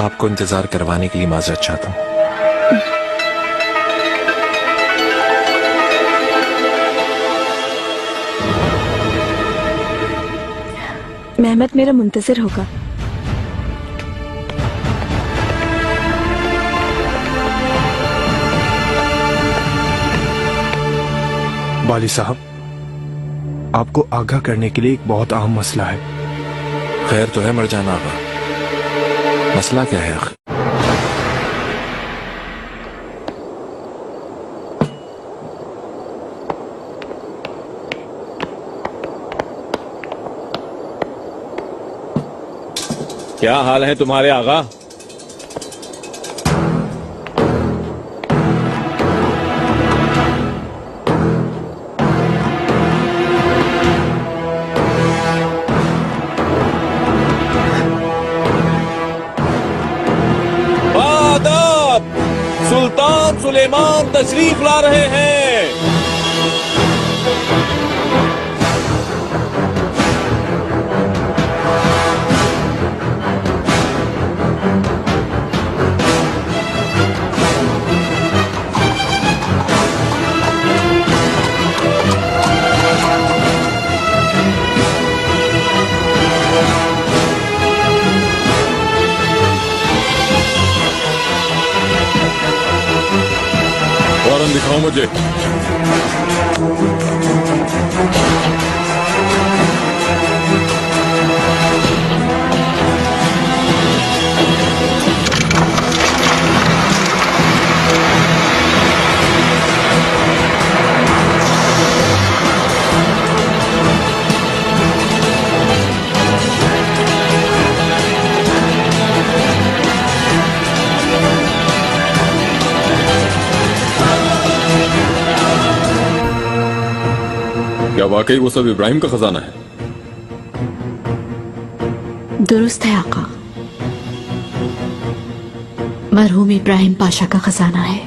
आपको इंतजार करवाने के लिए माजरत चाहता हूं। मेहमत मेरा मुंतजिर होगा। बाली साहब, आपको आगाह करने के लिए एक बहुत अहम मसला है। खैर तो है मरजान आगा, मसला क्या है आखिर? क्या हाल है तुम्हारे आगा? आदाब, सुल्तान सुलेमान तशरीफ ला रहे हैं। फौरन दिखाओ मुझे। क्या वाकई वो सब इब्राहिम का खजाना है? दुरुस्त है आका, मरहूम इब्राहिम पाशा का खजाना है।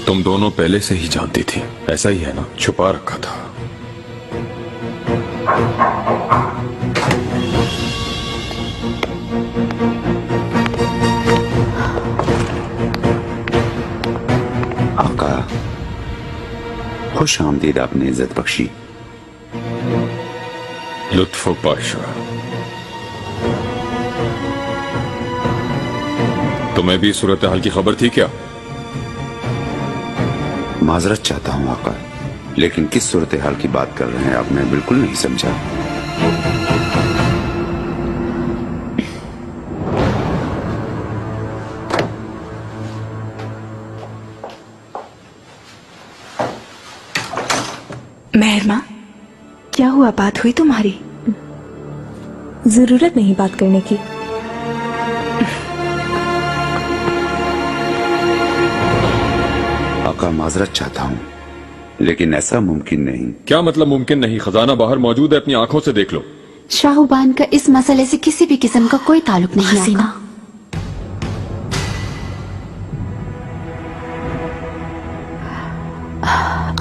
तुम दोनों पहले से ही जानती थी, ऐसा ही है ना? छुपा रखा था। आका, खुश आमदीद, आपने इज्जत बख्शी। लुत्फ पाशा, तुम्हें भी सूरत हाल की खबर थी क्या? माजरत चाहता हूं आका, लेकिन किस सूरत हाल की बात कर रहे हैं आप? मैं बिल्कुल नहीं समझा। मेहरमा, क्या हुआ? बात हुई तुम्हारी? जरूरत नहीं बात करने की। आका माजरत चाहता हूँ, लेकिन ऐसा मुमकिन नहीं। क्या मतलब मुमकिन नहीं? खजाना बाहर मौजूद है, अपनी आंखों से देख लो। शाहबान का इस मसले से किसी भी किस्म का कोई ताल्लुक नहीं है। आका।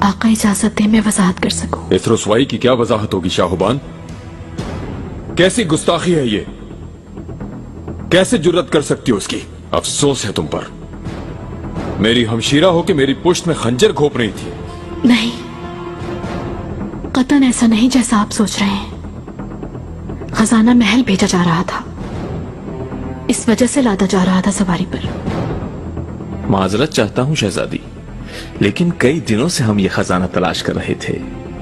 आका इजाजत दे मैं वजाहत कर सकूं। इस रुसवाई की क्या वजाहत होगी शाहबान? कैसी गुस्ताखी है ये? कैसे जुर्रत कर सकती हो उसकी? अफसोस है तुम पर। मेरी हमशीरा हो के मेरी पुश्त में खंजर घोंप रही थी। नहीं, कतन ऐसा नहीं जैसा आप सोच रहे हैं। खजाना महल भेजा जा रहा था, इस वजह से लादा जा रहा था सवारी पर। माजरत चाहता हूँ शहजादी, लेकिन कई दिनों से हम ये खजाना तलाश कर रहे थे।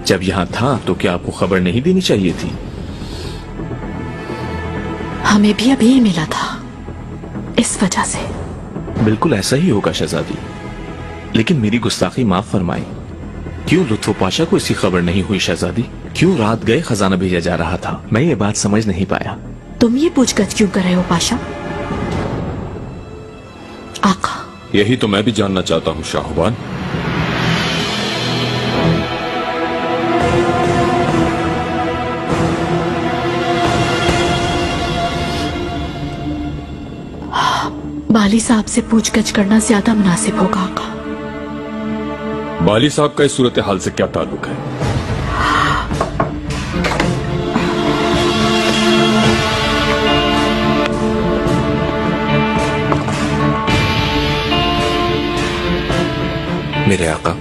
जब यहाँ था तो क्या आपको खबर नहीं देनी चाहिए थी? हमें भी अभी ही मिला था, इस वजह से। बिल्कुल ऐसा ही होगा शहजादी, लेकिन मेरी गुस्ताखी माफ फरमाए। क्यों लुत्फो पाशा को इसकी खबर नहीं हुई शहजादी? क्यों रात गए खजाना भेजा जा रहा था? मैं ये बात समझ नहीं पाया। तुम ये पूछगछ क्यों कर रहे हो पाशा? आका, यही तो मैं भी जानना चाहता हूँ शाहबान। बाली साहब से पूछगछ करना ज्यादा मुनासिब होगा आका। बाली साहब का इस सूरत हाल से क्या ताल्लुक है? मेरे आका,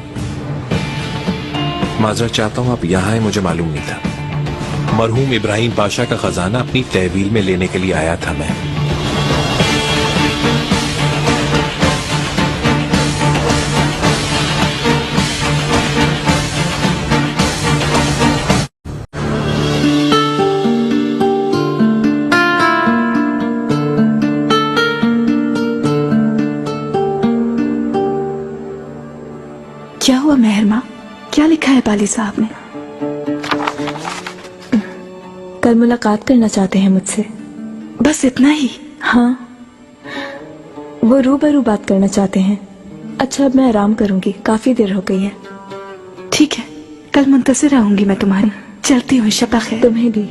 माजरत चाहता हूं आप यहाँ आए, मुझे मालूम नहीं था। मरहूम इब्राहिम पाशा का खजाना अपनी तहवील में लेने के लिए आया था मैं। क्या हुआ मेहरमा? क्या लिखा है बाली साहब ने? कल मुलाकात करना चाहते हैं मुझसे, बस इतना ही। हाँ, वो रूबरू बात करना चाहते हैं। अच्छा, अब मैं आराम करूंगी, काफी देर हो गई है। ठीक है, कल मुंतज़िर रहूंगी मैं तुम्हारी। चलती हूँ, शब खैर। तुम्हें भी।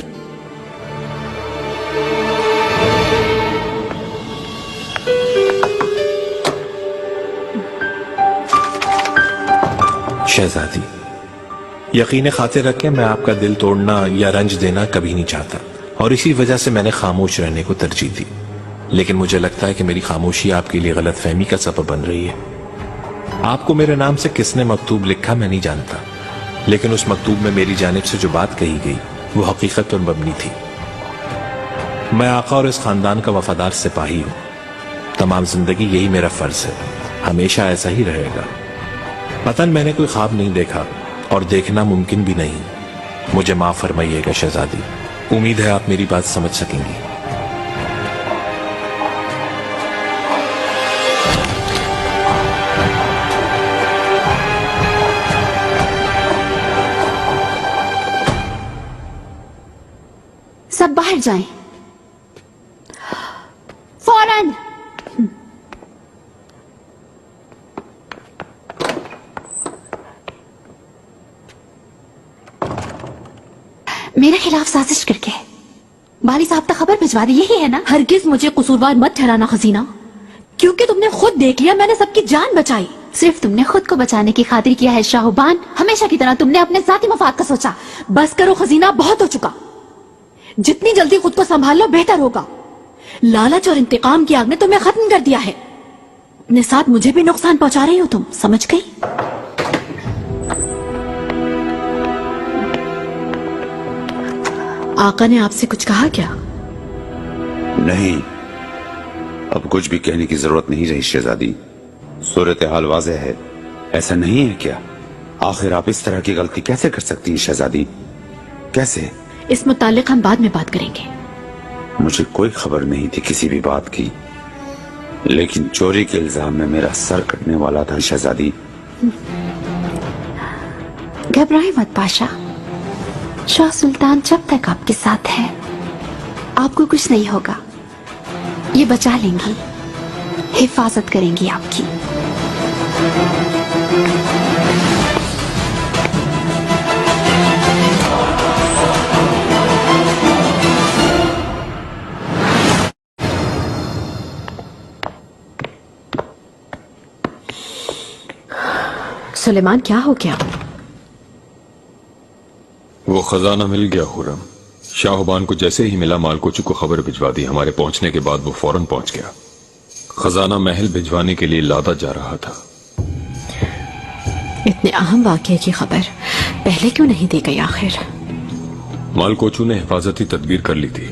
शहजादी, यकीन खातिर रखें मैं आपका दिल तोड़ना या रंज देना कभी नहीं चाहता, और इसी वजह से मैंने खामोश रहने को तरजीह दी। लेकिन मुझे लगता है कि मेरी खामोशी आपके लिए गलतफहमी का सबब बन रही है। आपको मेरे नाम से किसने मकतूब लिखा मैं नहीं जानता, लेकिन उस मकतूब में मेरी जानिब से जो बात कही गई वो हकीकत पर मबनी थी। मैं आका और इस खानदान का वफादार सिपाही हूँ। तमाम जिंदगी यही मेरा फर्ज है, हमेशा ऐसा ही रहेगा। पतन मैंने कोई ख्वाब नहीं देखा और देखना मुमकिन भी नहीं। मुझे माफ फरमाइएगा शहजादी, उम्मीद है आप मेरी बात समझ सकेंगी। सब बाहर जाएं, फौरन। मेरे खिलाफ साजिश करके बाली साहब तक खबर भिजवा दी, यही है ना? हरगिज मुझे कसूरवार मत ठहराना खजीना, क्योंकि तुमने खुद देख लिया मैंने सबकी जान बचाई। सिर्फ तुमने खुद को बचाने की खातिर किया है शाहबान। हमेशा की तरह तुमने अपने जाती मफाद का सोचा। बस करो खजीना, बहुत हो चुका। जितनी जल्दी खुद को संभाल लो बेहतर होगा। लालच और इंतकाम की आग ने तुम्हें खत्म कर दिया है। अपने साथ मुझे भी नुकसान पहुंचा रही हो तुम, समझ गई? आका ने आपसे कुछ कहा क्या? नहीं, अब कुछ भी कहने की जरूरत नहीं रही शहजादी। सूरत हाल वाज़ेह है। ऐसा नहीं है क्या? आखिर आप इस तरह की गलती कैसे कर सकती हैं शहजादी? कैसे? इस मुतालिक हम बाद में बात करेंगे। मुझे कोई खबर नहीं थी किसी भी बात की, लेकिन चोरी के इल्जाम में मेरा सर कटने वाला था शहजादी। घबराए मत पाशा, शाह सुल्तान जब तक आपके साथ है आपको कुछ नहीं होगा, ये बचा लेंगी, हिफाजत करेंगी आपकी। सुलेमान, क्या हो गया? वो खजाना मिल गया हुरम। शाहबान को जैसे ही मिला मालकोचू को खबर भिजवा दी। हमारे पहुंचने के बाद वो फौरन पहुंच गया। खजाना महल भिजवाने के लिए लादा जा रहा था। इतने अहम वाकये की खबर पहले क्यों नहीं दी गई आखिर? मालकोचू ने हिफाजती तदबीर कर ली थी।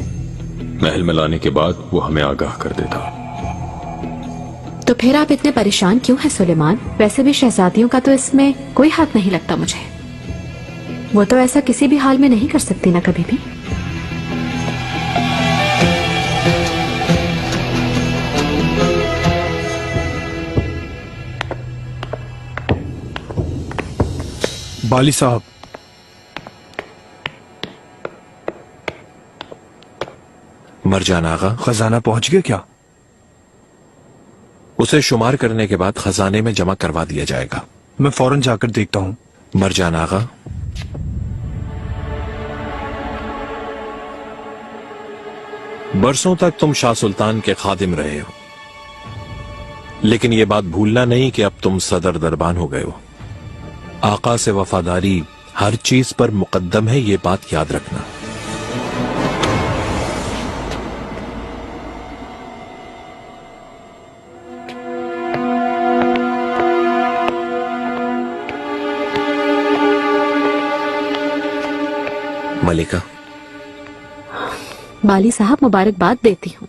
महल में लाने के बाद वो हमें आगाह कर देता। तो फिर आप इतने परेशान क्यों हैं सुलेमान? वैसे भी शहजादियों का तो इसमें कोई हाथ नहीं लगता मुझे। वो तो ऐसा किसी भी हाल में नहीं कर सकती ना कभी भी। बाली साहब, मरजान आगा, खजाना पहुंच गया क्या? उसे शुमार करने के बाद खजाने में जमा करवा दिया जाएगा। मैं फौरन जाकर देखता हूं। मरजान आगा, बरसों तक तुम शाह सुल्तान के खादिम रहे हो, लेकिन यह बात भूलना नहीं कि अब तुम सदर दरबान हो गए हो। आका से वफादारी हर चीज पर मुकद्दम है, ये बात याद रखना। मलिका, बाली साहब, मुबारकबाद देती हूँ,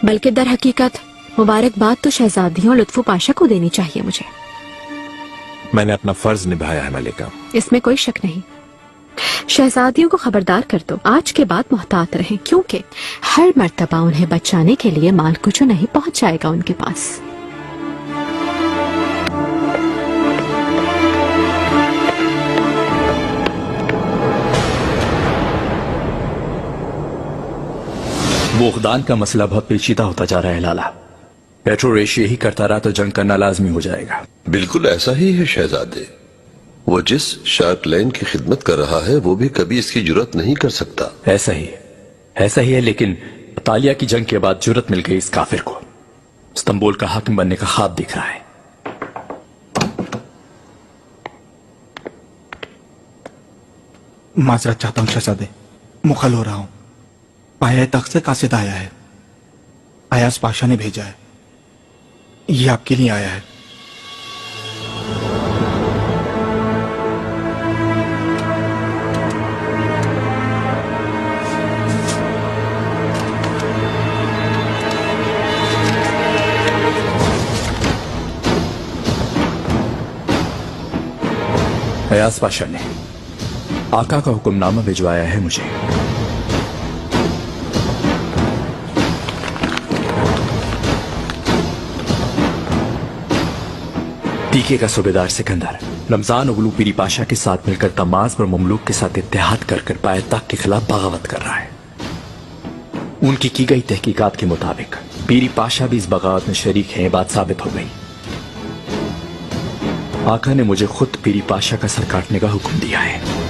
बल्कि दर हकीकत मुबारकबाद तो शहजादियों लुत्फू पाशा को देनी चाहिए मुझे। मैंने अपना फर्ज निभाया है मलिका। इसमें कोई शक नहीं। शहजादियों को खबरदार कर दो, आज के बाद मोहतात रहें, क्योंकि हर मर्तबा उन्हें बचाने के लिए माल कुछ नहीं पहुंच जाएगा उनके पास। वोगदान का मसला बहुत पेचीदा होता जा रहा है लाला। पेट्रोरेश यही करता रहा तो जंग करना लाजमी हो जाएगा। बिल्कुल ऐसा ही है शहजादे। वो जिस शार्क लैंड की खिदमत कर रहा है वो भी कभी इसकी जुर्रत नहीं कर सकता। ऐसा ही है, लेकिन तालिया की जंग के बाद जुर्रत मिल गई इस काफिर को। इस्तांबुल का हाकिम बनने का ख्वाब दिख रहा है। माजरत चाहता हूँ शहजादे, मुखल हो रहा हूँ। पाया तख्त से कासिद आया है, अयाज पाशा ने भेजा है, ये आपके लिए आया है। अयाज पाशा ने आका का हुक्मनामा भिजवाया है मुझे। टीके का सूबेदार सिकंदर रमजान उगलू पीरी पाशा के साथ मिलकर तमाज और ममलूक के साथ इत्तेहाद कर पायताक के खिलाफ बगावत कर रहा है। उनकी की गई तहकीकात के मुताबिक पीरी पाशा भी इस बगावत में शरीक है, बात साबित हो गई। आका ने मुझे खुद पीरी पाशा का सर काटने का हुक्म दिया है।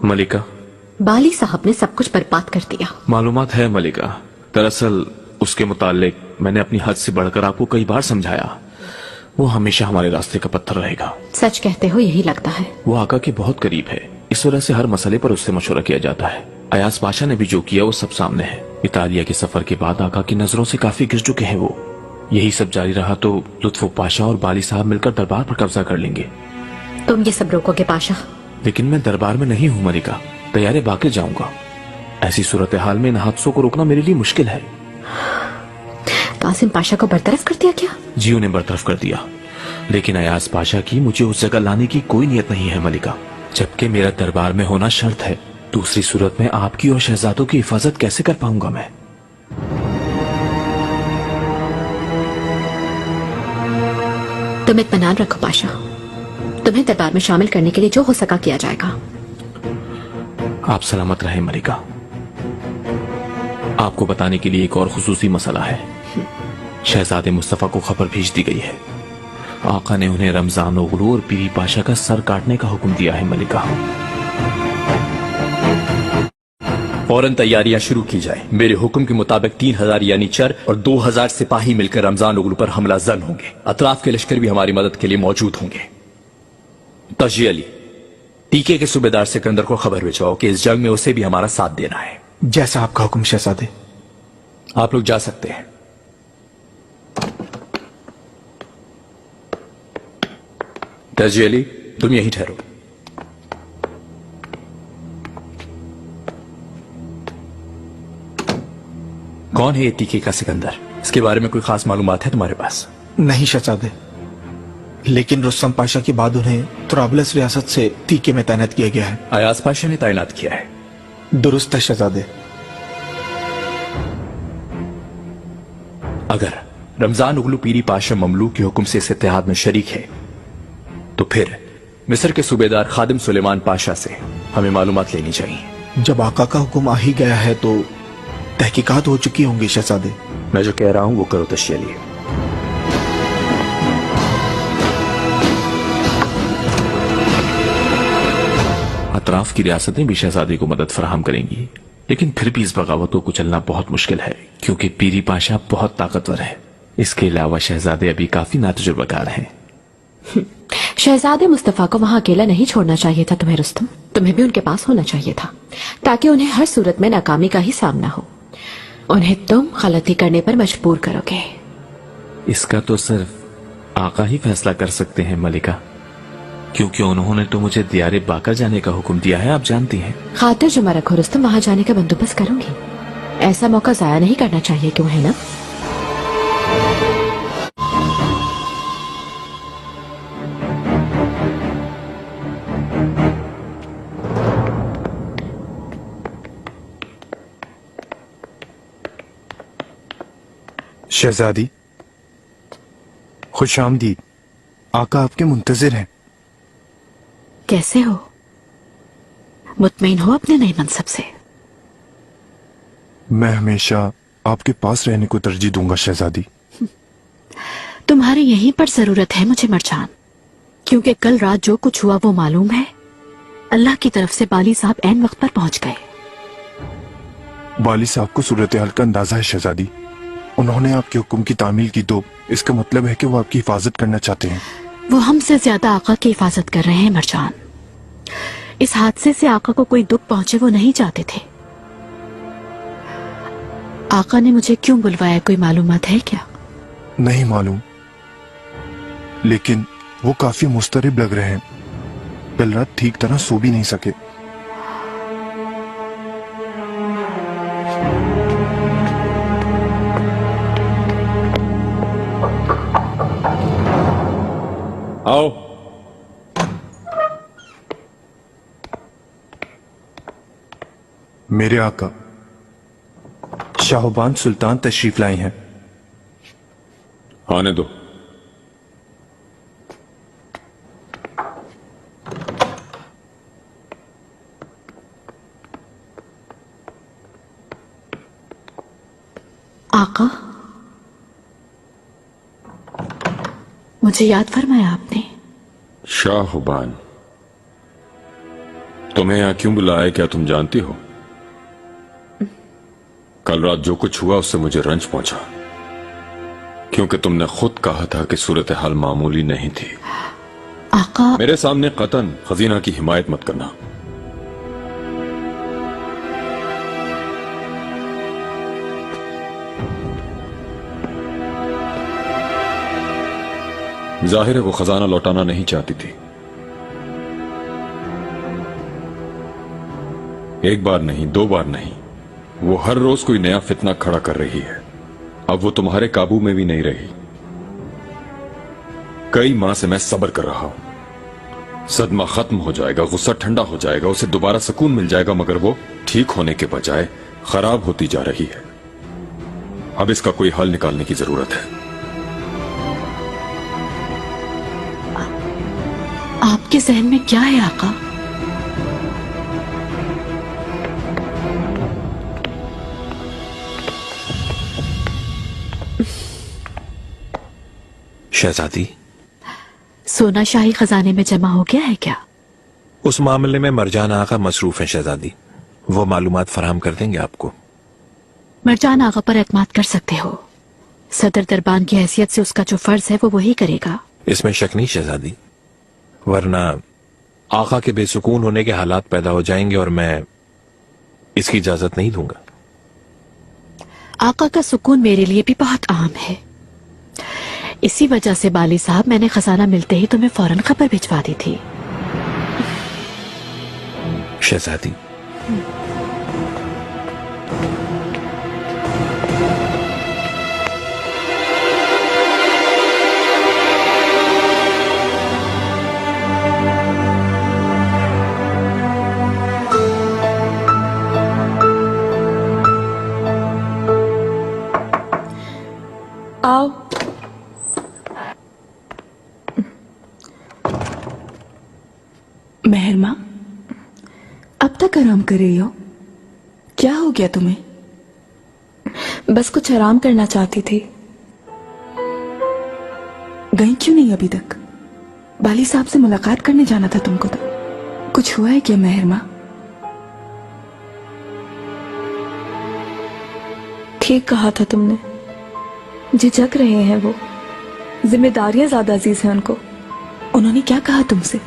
मलिका, बाली साहब ने सब कुछ बर्बाद कर दिया। मालूमात है मलिका, दरअसल उसके मुतालिक मैंने अपनी हद से बढ़कर आपको कई बार समझाया। वो हमेशा हमारे रास्ते का पत्थर रहेगा। सच कहते हो, यही लगता है। वो आका के बहुत करीब है, इस वजह से हर मसले पर उससे मशवरा किया जाता है। अयाज पाशा ने भी जो किया वो सब सामने है। इतालिया के सफर के बाद आका की नजरों से काफी गिर चुके हैं वो। यही सब जारी रहा तो लुत्फो पाशा और बाली साहब मिलकर दरबार पर कब्जा कर लेंगे। तुम ये सब रोकोगे पाशा? लेकिन मैं दरबार में नहीं हूँ मलिका, तैयारी बाकी जाऊंगा। ऐसी सूरत हाल में इन हादसों को रोकना मेरे लिए मुश्किल है। कासिम पाशा को बरतरफ कर दिया क्या? जी, उन्हें बरतरफ कर दिया, लेकिन अयाज पाशा की मुझे उस जगह लाने की कोई नियत नहीं है मलिका, जबकि मेरा दरबार में होना शर्त है। दूसरी सूरत में आपकी और शहजादों की हिफाजत कैसे कर पाऊंगा मैं? तुम इत्मीनान रखो पाशा, तुम्हें दरबार में शामिल करने के लिए जो हो सका किया जाएगा। आप सलामत रहे मलिका। आपको बताने के लिए एक और खुसूसी मसला है। शहजादे मुस्तफा को खबर भेज दी गई है। आका ने उन्हें रमजान ओगलू और पीरी पाशा का सर काटने का हुक्म दिया है मलिका। फौरन तैयारियां शुरू की जाए। मेरे हुक्म के मुताबिक 3000 यानी चर और 2000 सिपाही मिलकर रमजान ओगलू पर हमला जन होंगे। अतराफ के लश्कर भी हमारी मदद के लिए मौजूद होंगे। तजी अली, टीके के सूबेदार सिकंदर को खबर भिजवाओ कि इस जंग में उसे भी हमारा साथ देना है। जैसा आपका हुक्म शहजादे। आप लोग जा सकते हैं। तजी अली, तुम यहीं ठहरो। कौन है ये टीके का सिकंदर? इसके बारे में कोई खास मालूमात है तुम्हारे पास? नहीं शहजादे, लेकिन रुस्तम पाशा के बाद उन्हें तुराबलस रियासत से टीके में तैनात किया गया है। अयाज पाशा ने तैनात किया है। दुरुस्त है शहजादे। अगर रमजान उगलू पीरी पाशा ममलूक के हुक्म से इस इत्तेहाद में शरीक है तो फिर मिस्र के सूबेदार खादिम सुलेमान पाशा से हमें मालूमात लेनी चाहिए। जब आका का हुक्म आ ही गया है तो तहकीकात हो चुकी होंगी शहजादे। मैं जो कह रहा हूं वो करो तशी अली। अतराफ की रियासतें भी शहजादे को मदद फराहम करेंगी, लेकिन फिर भी इस बगावत को कुचलना बहुत मुश्किल है क्योंकि पीरी पाशा बहुत ताकतवर है। इसके अलावा शहजादे अभी काफी नातजुर्बाकार हैं। शहजादे मुस्तफा को वहां अकेला नहीं छोड़ना चाहिए था तुम्हें रुस्तम। तुम्हें भी उनके पास होना चाहिए था ताकि उन्हें हर सूरत में नाकामी का ही सामना हो। उन्हें तुम गलती करने पर मजबूर करोगे। इसका तो सिर्फ आका ही फैसला कर सकते हैं मलिका, क्योंकि उन्होंने तो मुझे दियारे बाकर जाने का हुक्म दिया है, आप जानती हैं। खातिर जुमा रखो रुस्तम, वहां जाने का बंदोबस्त करूंगी। ऐसा मौका जाया नहीं करना चाहिए, क्यों है ना? शहजादी, खुश आमदीद। आका आपके मुंतजिर हैं। कैसे हो? मुतमईन हो अपने नए मनसब से? मैं हमेशा आपके पास रहने को तरजीह दूंगा शहजादी। तुम्हारी यहीं पर जरूरत है मुझे मरजान, क्योंकि कल रात जो कुछ हुआ वो मालूम है। अल्लाह की तरफ से बाली साहब ऐन वक्त पर पहुंच गए। बाली साहब को सूरत हाल का अंदाजा है शहजादी। उन्होंने आपके हुक्म की तामील की तो इसका मतलब है कि वो आपकी हिफाजत करना चाहते हैं। वो हमसे ज्यादा आका की हिफाजत कर रहे हैं मरजान। इस हादसे से आका को कोई दुख पहुंचे वो नहीं चाहते थे। आका ने मुझे क्यों बुलवाया, कोई मालूमात है क्या? नहीं मालूम, लेकिन वो काफी मुस्तरिब लग रहे हैं। कल रात ठीक तरह सो भी नहीं सके। आओ। मेरे आका शाहबान सुल्तान तशरीफ लाए हैं। आने दो। आका, मुझे याद फरमाया आपने? शाहबान, तुम्हें यहां क्यों बुलाया, क्या तुम जानती हो? कल रात जो कुछ हुआ उससे मुझे रंज पहुंचा, क्योंकि तुमने खुद कहा था कि सूरत हाल मामूली नहीं थी। आका, मेरे सामने कतन खजीना की हिमायत मत करना। जाहिर है वो खजाना लौटाना नहीं चाहती थी। एक बार नहीं, दो बार नहीं, वो हर रोज कोई नया फितना खड़ा कर रही है। अब वो तुम्हारे काबू में भी नहीं रही। कई माह से मैं सब्र कर रहा हूं। सदमा खत्म हो जाएगा, गुस्सा ठंडा हो जाएगा, उसे दोबारा सुकून मिल जाएगा, मगर वो ठीक होने के बजाय खराब होती जा रही है। अब इसका कोई हल निकालने की जरूरत है। آپ کے ذہن میں کیا ہے آقا؟ शहजादी, सोना शाही खजाने में जमा हो गया है क्या? उस मामले में मरजान आका मसरूफ है शहजादी, वो मालूमात फराहम कर देंगे आपको। मरजान आगा पर एतमाद कर सकते हो। सदर दरबान की हैसियत से उसका जो फर्ज है वो वही करेगा। इसमें शक नहीं शहजादी, वरना आका के बेसुकून होने के हालात पैदा हो जाएंगे और मैं इसकी इजाजत नहीं दूंगा। आका का सुकून मेरे लिए भी बहुत अहम है। इसी वजह से बाली साहब मैंने खजाना मिलते ही तुम्हें फौरन खबर भिजवा दी थी। शहजादी, आओ। मेहरमा, अब तक आराम कर रही हो? क्या हो गया तुम्हें? बस कुछ आराम करना चाहती थी। गई क्यों नहीं अभी तक? बाली साहब से मुलाकात करने जाना था तुमको तो। कुछ हुआ है क्या मेहरमा? ठीक कहा था तुमने, झिझक रहे हैं वो। जिम्मेदारियां ज्यादा अजीज हैं उनको। उन्होंने क्या कहा तुमसे?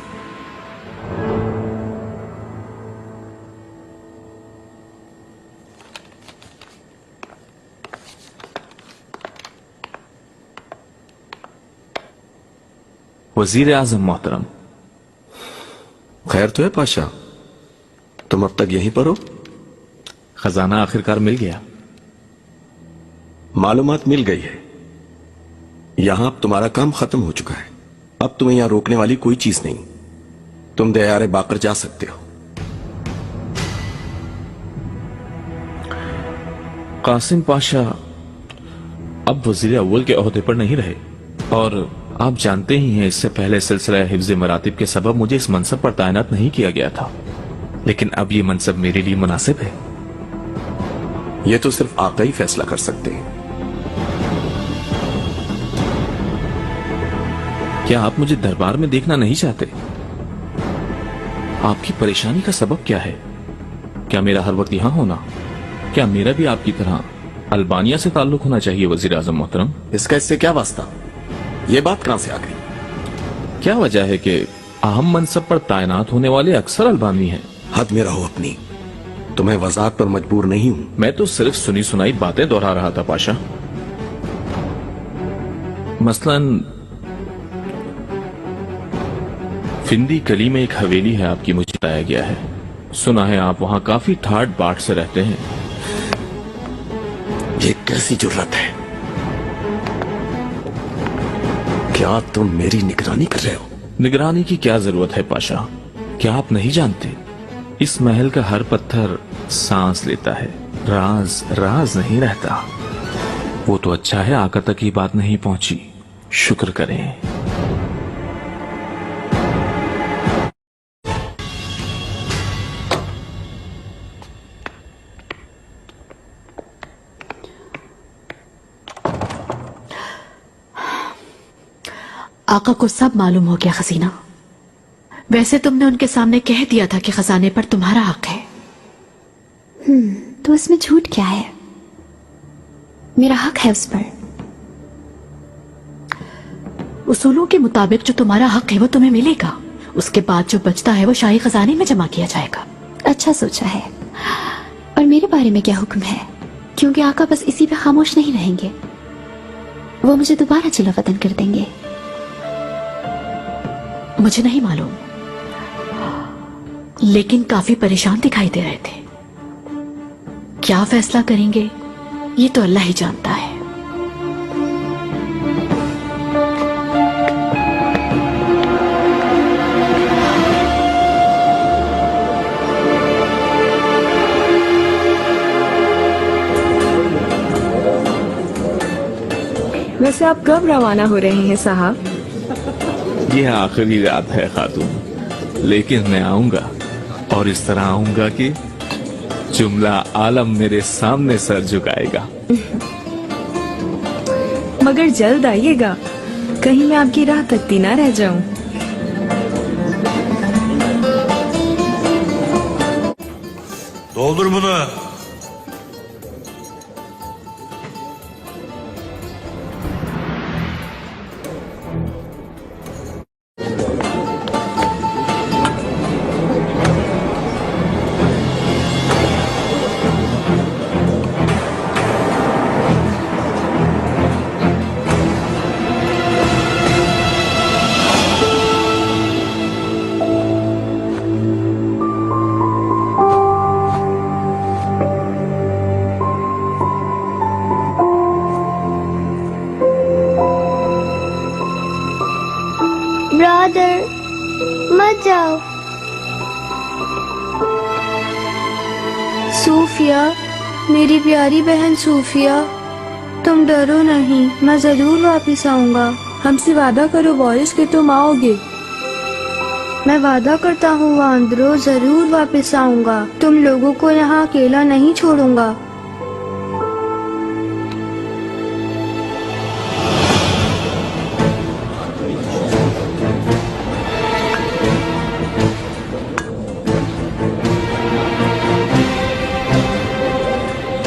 वजीर आजम मोहतरम। खैर तो है पाशा, तुम अब तक यहीं पर हो? खजाना आखिरकार मिल गया। मालूमात मिल गई है। यहां अब तुम्हारा काम खत्म हो चुका है। अब तुम्हें यहां रोकने वाली कोई चीज नहीं। तुम दयारे बाकर जा सकते हो। कासिम पाशा अब वजीर अव्वल के ओहदे पर नहीं रहे और आप जानते ही हैं इससे पहले सिलसिला हिफ्ज मरातिब के सबब मुझे इस मनसब पर तैनात नहीं किया गया था, लेकिन अब ये मनसब मेरे लिए मुनासिब है। यह तो सिर्फ आका ही फैसला कर सकते हैं। क्या आप मुझे दरबार में देखना नहीं चाहते? आपकी परेशानी का सबब क्या है? क्या मेरा हर वक्त यहां होना, क्या मेरा भी आपकी तरह अल्बानिया से ताल्लुक होना चाहिए वजीर आजम मोहतरम? इसका इससे क्या वास्ता? ये बात कहां से आ गई? क्या वजह है कि अहम मनसब पर तैनात होने वाले अक्सर अल्बानी हैं? हद में रहो अपनी। तुम्हें वजाहत पर मजबूर नहीं हूं। मैं तो सिर्फ सुनी सुनाई बातें दोहरा रहा था पाशा। मसलन फिंदी कली में एक हवेली है आपकी, मुझे बताया गया है। सुना है आप वहां काफी ठाट बाट से रहते हैं। ये कैसी जुर्रत है? क्या तुम मेरी निगरानी कर रहे हो? निगरानी की क्या जरूरत है पाशा? क्या आप नहीं जानते इस महल का हर पत्थर सांस लेता है, राज राज नहीं रहता। वो तो अच्छा है आका तक ये बात नहीं पहुंची, शुक्र करें। आका को सब मालूम हो गया खजीना। वैसे तुमने उनके सामने कह दिया था कि खजाने पर तुम्हारा हक है। तो इसमें झूठ क्या है? मेरा हक है उस पर। उसूलों के मुताबिक जो तुम्हारा हक है वो तुम्हें मिलेगा। उसके बाद जो बचता है वो शाही खजाने में जमा किया जाएगा। अच्छा सोचा है। और मेरे बारे में क्या हुक्म है? क्योंकि आका बस इसी पे खामोश नहीं रहेंगे, वो मुझे दोबारा चिला वतन कर देंगे। मुझे नहीं मालूम, लेकिन काफी परेशान दिखाई दे रहे थे। क्या फैसला करेंगे ये तो अल्लाह ही जानता है। वैसे आप कब रवाना हो रहे हैं साहब? یہ آخری رات ہے خاتون، لیکن میں آؤں گا اور اس طرح آؤں گا کہ جملہ عالم میرے سامنے سر جھکائے گا. مگر جلد آئیے گا، کہیں میں آپ کی راہ تکتی نہ رہ جاؤں. Doldur bunu. برادر مت جاؤ. صوفیہ، میری پیاری بہن صوفیہ، تم ڈرو نہیں، میں ضرور واپس آؤں گا. ہم سے وعدہ کرو بورس کہ تم آؤ گے. میں وعدہ کرتا ہوں واندرو، ضرور واپس آؤں گا. تم لوگوں کو یہاں اکیلا نہیں چھوڑوں گا.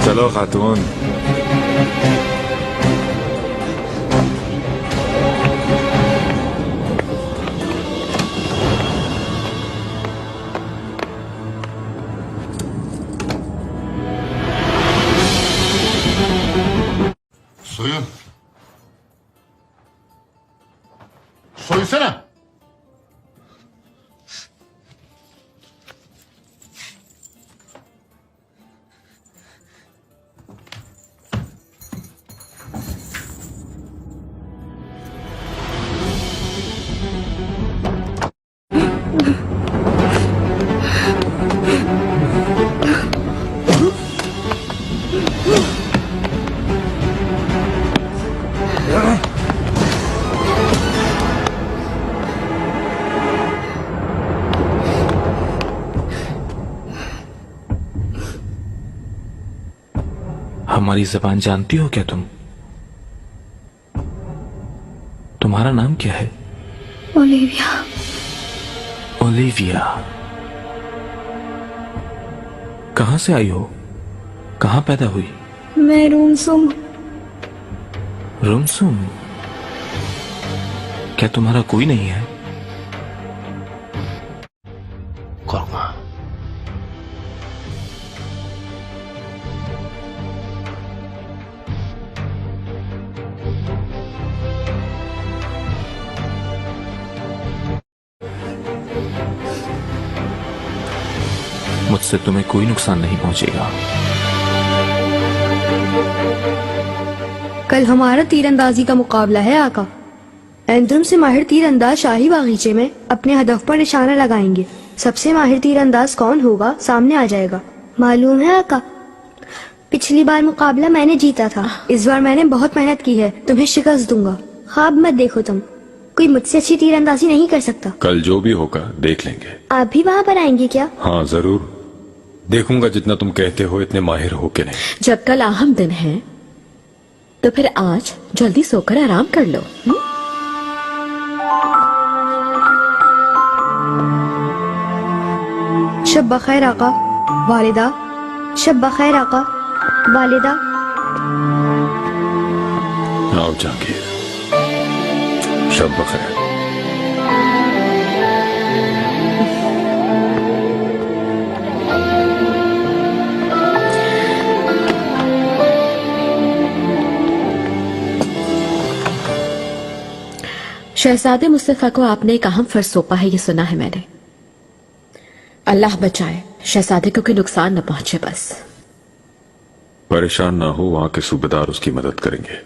چلو خاتون. Soyun. Soysana. ہماری زبان جانتی ہو کیا تم؟ تمہارا نام کیا ہے؟ اولیویا. اولیویا. کہاں سے آئی ہو؟ کہاں پیدا ہوئی؟ میں رومسوم. رومسوم؟ کیا تمہارا کوئی نہیں ہے؟ Korkma. مجھ سے تمہیں کوئی نقصان نہیں پہنچے گا. کل ہمارا تیر اندازی کا مقابلہ ہے آقا. اندرم سے ماہر تیر انداز شاہی باغیچے میں اپنے ہدف پر نشانہ لگائیں گے. سب سے ماہر تیر انداز کون ہوگا سامنے آ جائے گا. معلوم ہے آقا، پچھلی بار مقابلہ میں نے جیتا تھا، اس بار میں نے بہت محنت کی ہے، تمہیں شکست دوں گا. خواب مت دیکھو، تم کوئی مجھ سے اچھی تیر اندازی نہیں کر سکتا. کل جو بھی ہوگا دیکھ لیں گے. آپ بھی وہاں پر آئیں گے کیا؟ ہاں ضرور دیکھوں گا. جتنا تم کہتے ہو اتنے ماہر ہو کے نہیں. جب کل اہم دن ہے تو پھر آج جلدی سو کر آرام کر لو. شب بخیر آقا. والدہ. شب بخیر آقا. والدہ. آؤ جہانگیر. شب بخیر. شہزادے مصطفیٰ کو آپ نے ایک اہم فرض سونپا ہے، یہ سنا ہے میں نے. اللہ بچائے شہزادے کو کوئی نقصان نہ پہنچے. بس پریشان نہ ہو، وہاں کے صوبیدار اس کی مدد کریں گے.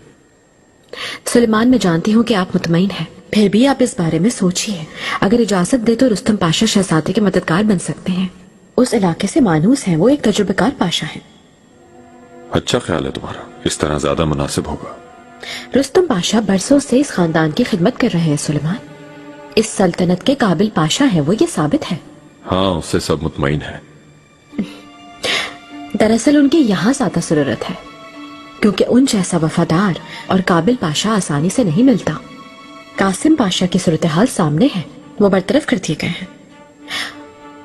سلیمان میں جانتی ہوں کہ آپ مطمئن ہیں، پھر بھی آپ اس بارے میں سوچیے. اگر اجازت دے تو رستم پاشا شہزادے کے مددگار بن سکتے ہیں. اس علاقے سے مانوس ہیں، وہ ایک تجربہ کار پاشا ہیں. اچھا خیال ہے تمہارا، اس طرح زیادہ مناسب ہوگا. رستم پاشا برسوں سے اس خاندان کی خدمت کر رہے ہیں سلیمان. इस सल्तनत के काबिल पाशा है वो, ये साबित है। हाँ, उससे सब मुतमईन है। दरअसल उनकी यहाँ ज्यादा जरूरत है, क्योंकि उन जैसा वफादार और काबिल पाशा आसानी से नहीं मिलता। कासिम पाशा की सूरत हाल सामने है, वो बरतरफ कर दिए गए हैं।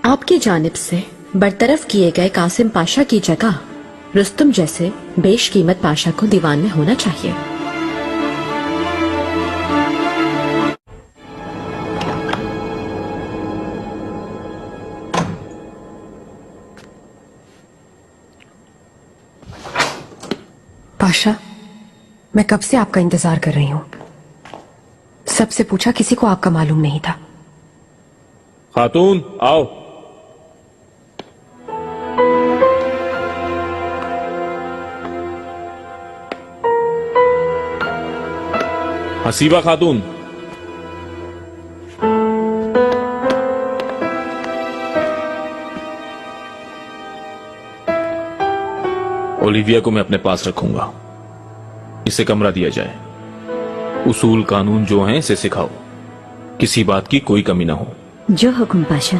आपकी जानिब से बरतरफ किए गए कासिम पाशा की जगह रुस्तम जैसे बेशकीमत पाशा को दीवान में होना चाहिए। पाशा, मैं कब से आपका इंतजार कर रही हूं। सबसे पूछा, किसी को आपका मालूम नहीं था। खातून आओ। हसीबा खातून। ओलिविया को मैं अपने पास रखूंगा, इसे कमरा दिया जाए। उसूल कानून जो हैं इसे सिखाओ, किसी बात की कोई कमी ना हो। जो हुक्म पाशा।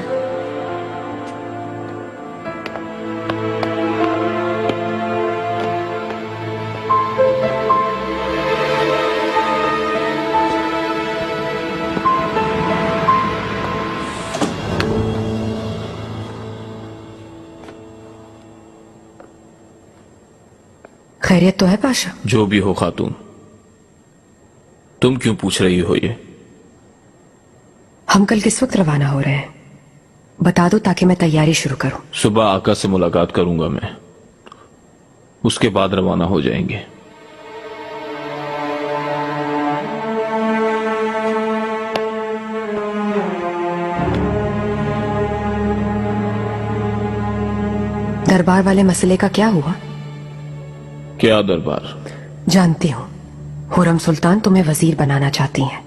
खैरियत तो है पाशा? जो भी हो खातून, तुम क्यों पूछ रही हो ये? हम कल किस वक्त रवाना हो रहे हैं, बता दो ताकि मैं तैयारी शुरू करूं। सुबह आका से मुलाकात करूंगा मैं, उसके बाद रवाना हो जाएंगे। दरबार वाले मसले का क्या हुआ? क्या दरबार? जानती हूँ, हुरम सुल्तान तुम्हें वजीर बनाना चाहती हैं,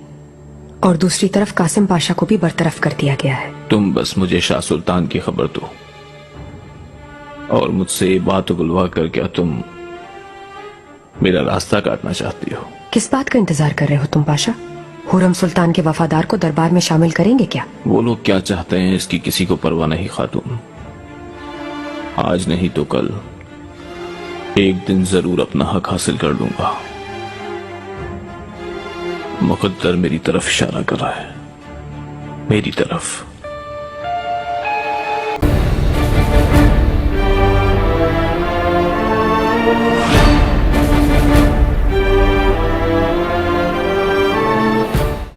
और दूसरी तरफ कासिम पाशा को भी बरतरफ कर दिया गया है। तुम बस मुझे शाह सुल्तान की खबर दो, और मुझसे ये बात उगलवा कर क्या तुम मेरा रास्ता काटना चाहती हो? किस बात का इंतजार कर रहे हो तुम पाशा? हुरम सुल्तान के वफादार को दरबार में शामिल करेंगे क्या? वो लोग क्या चाहते हैं इसकी किसी को परवाह नहीं खातून। आज नहीं तो कल एक दिन जरूर अपना हक हासिल कर लूंगा। मुकद्दर मेरी तरफ इशारा कर रहा है, मेरी तरफ।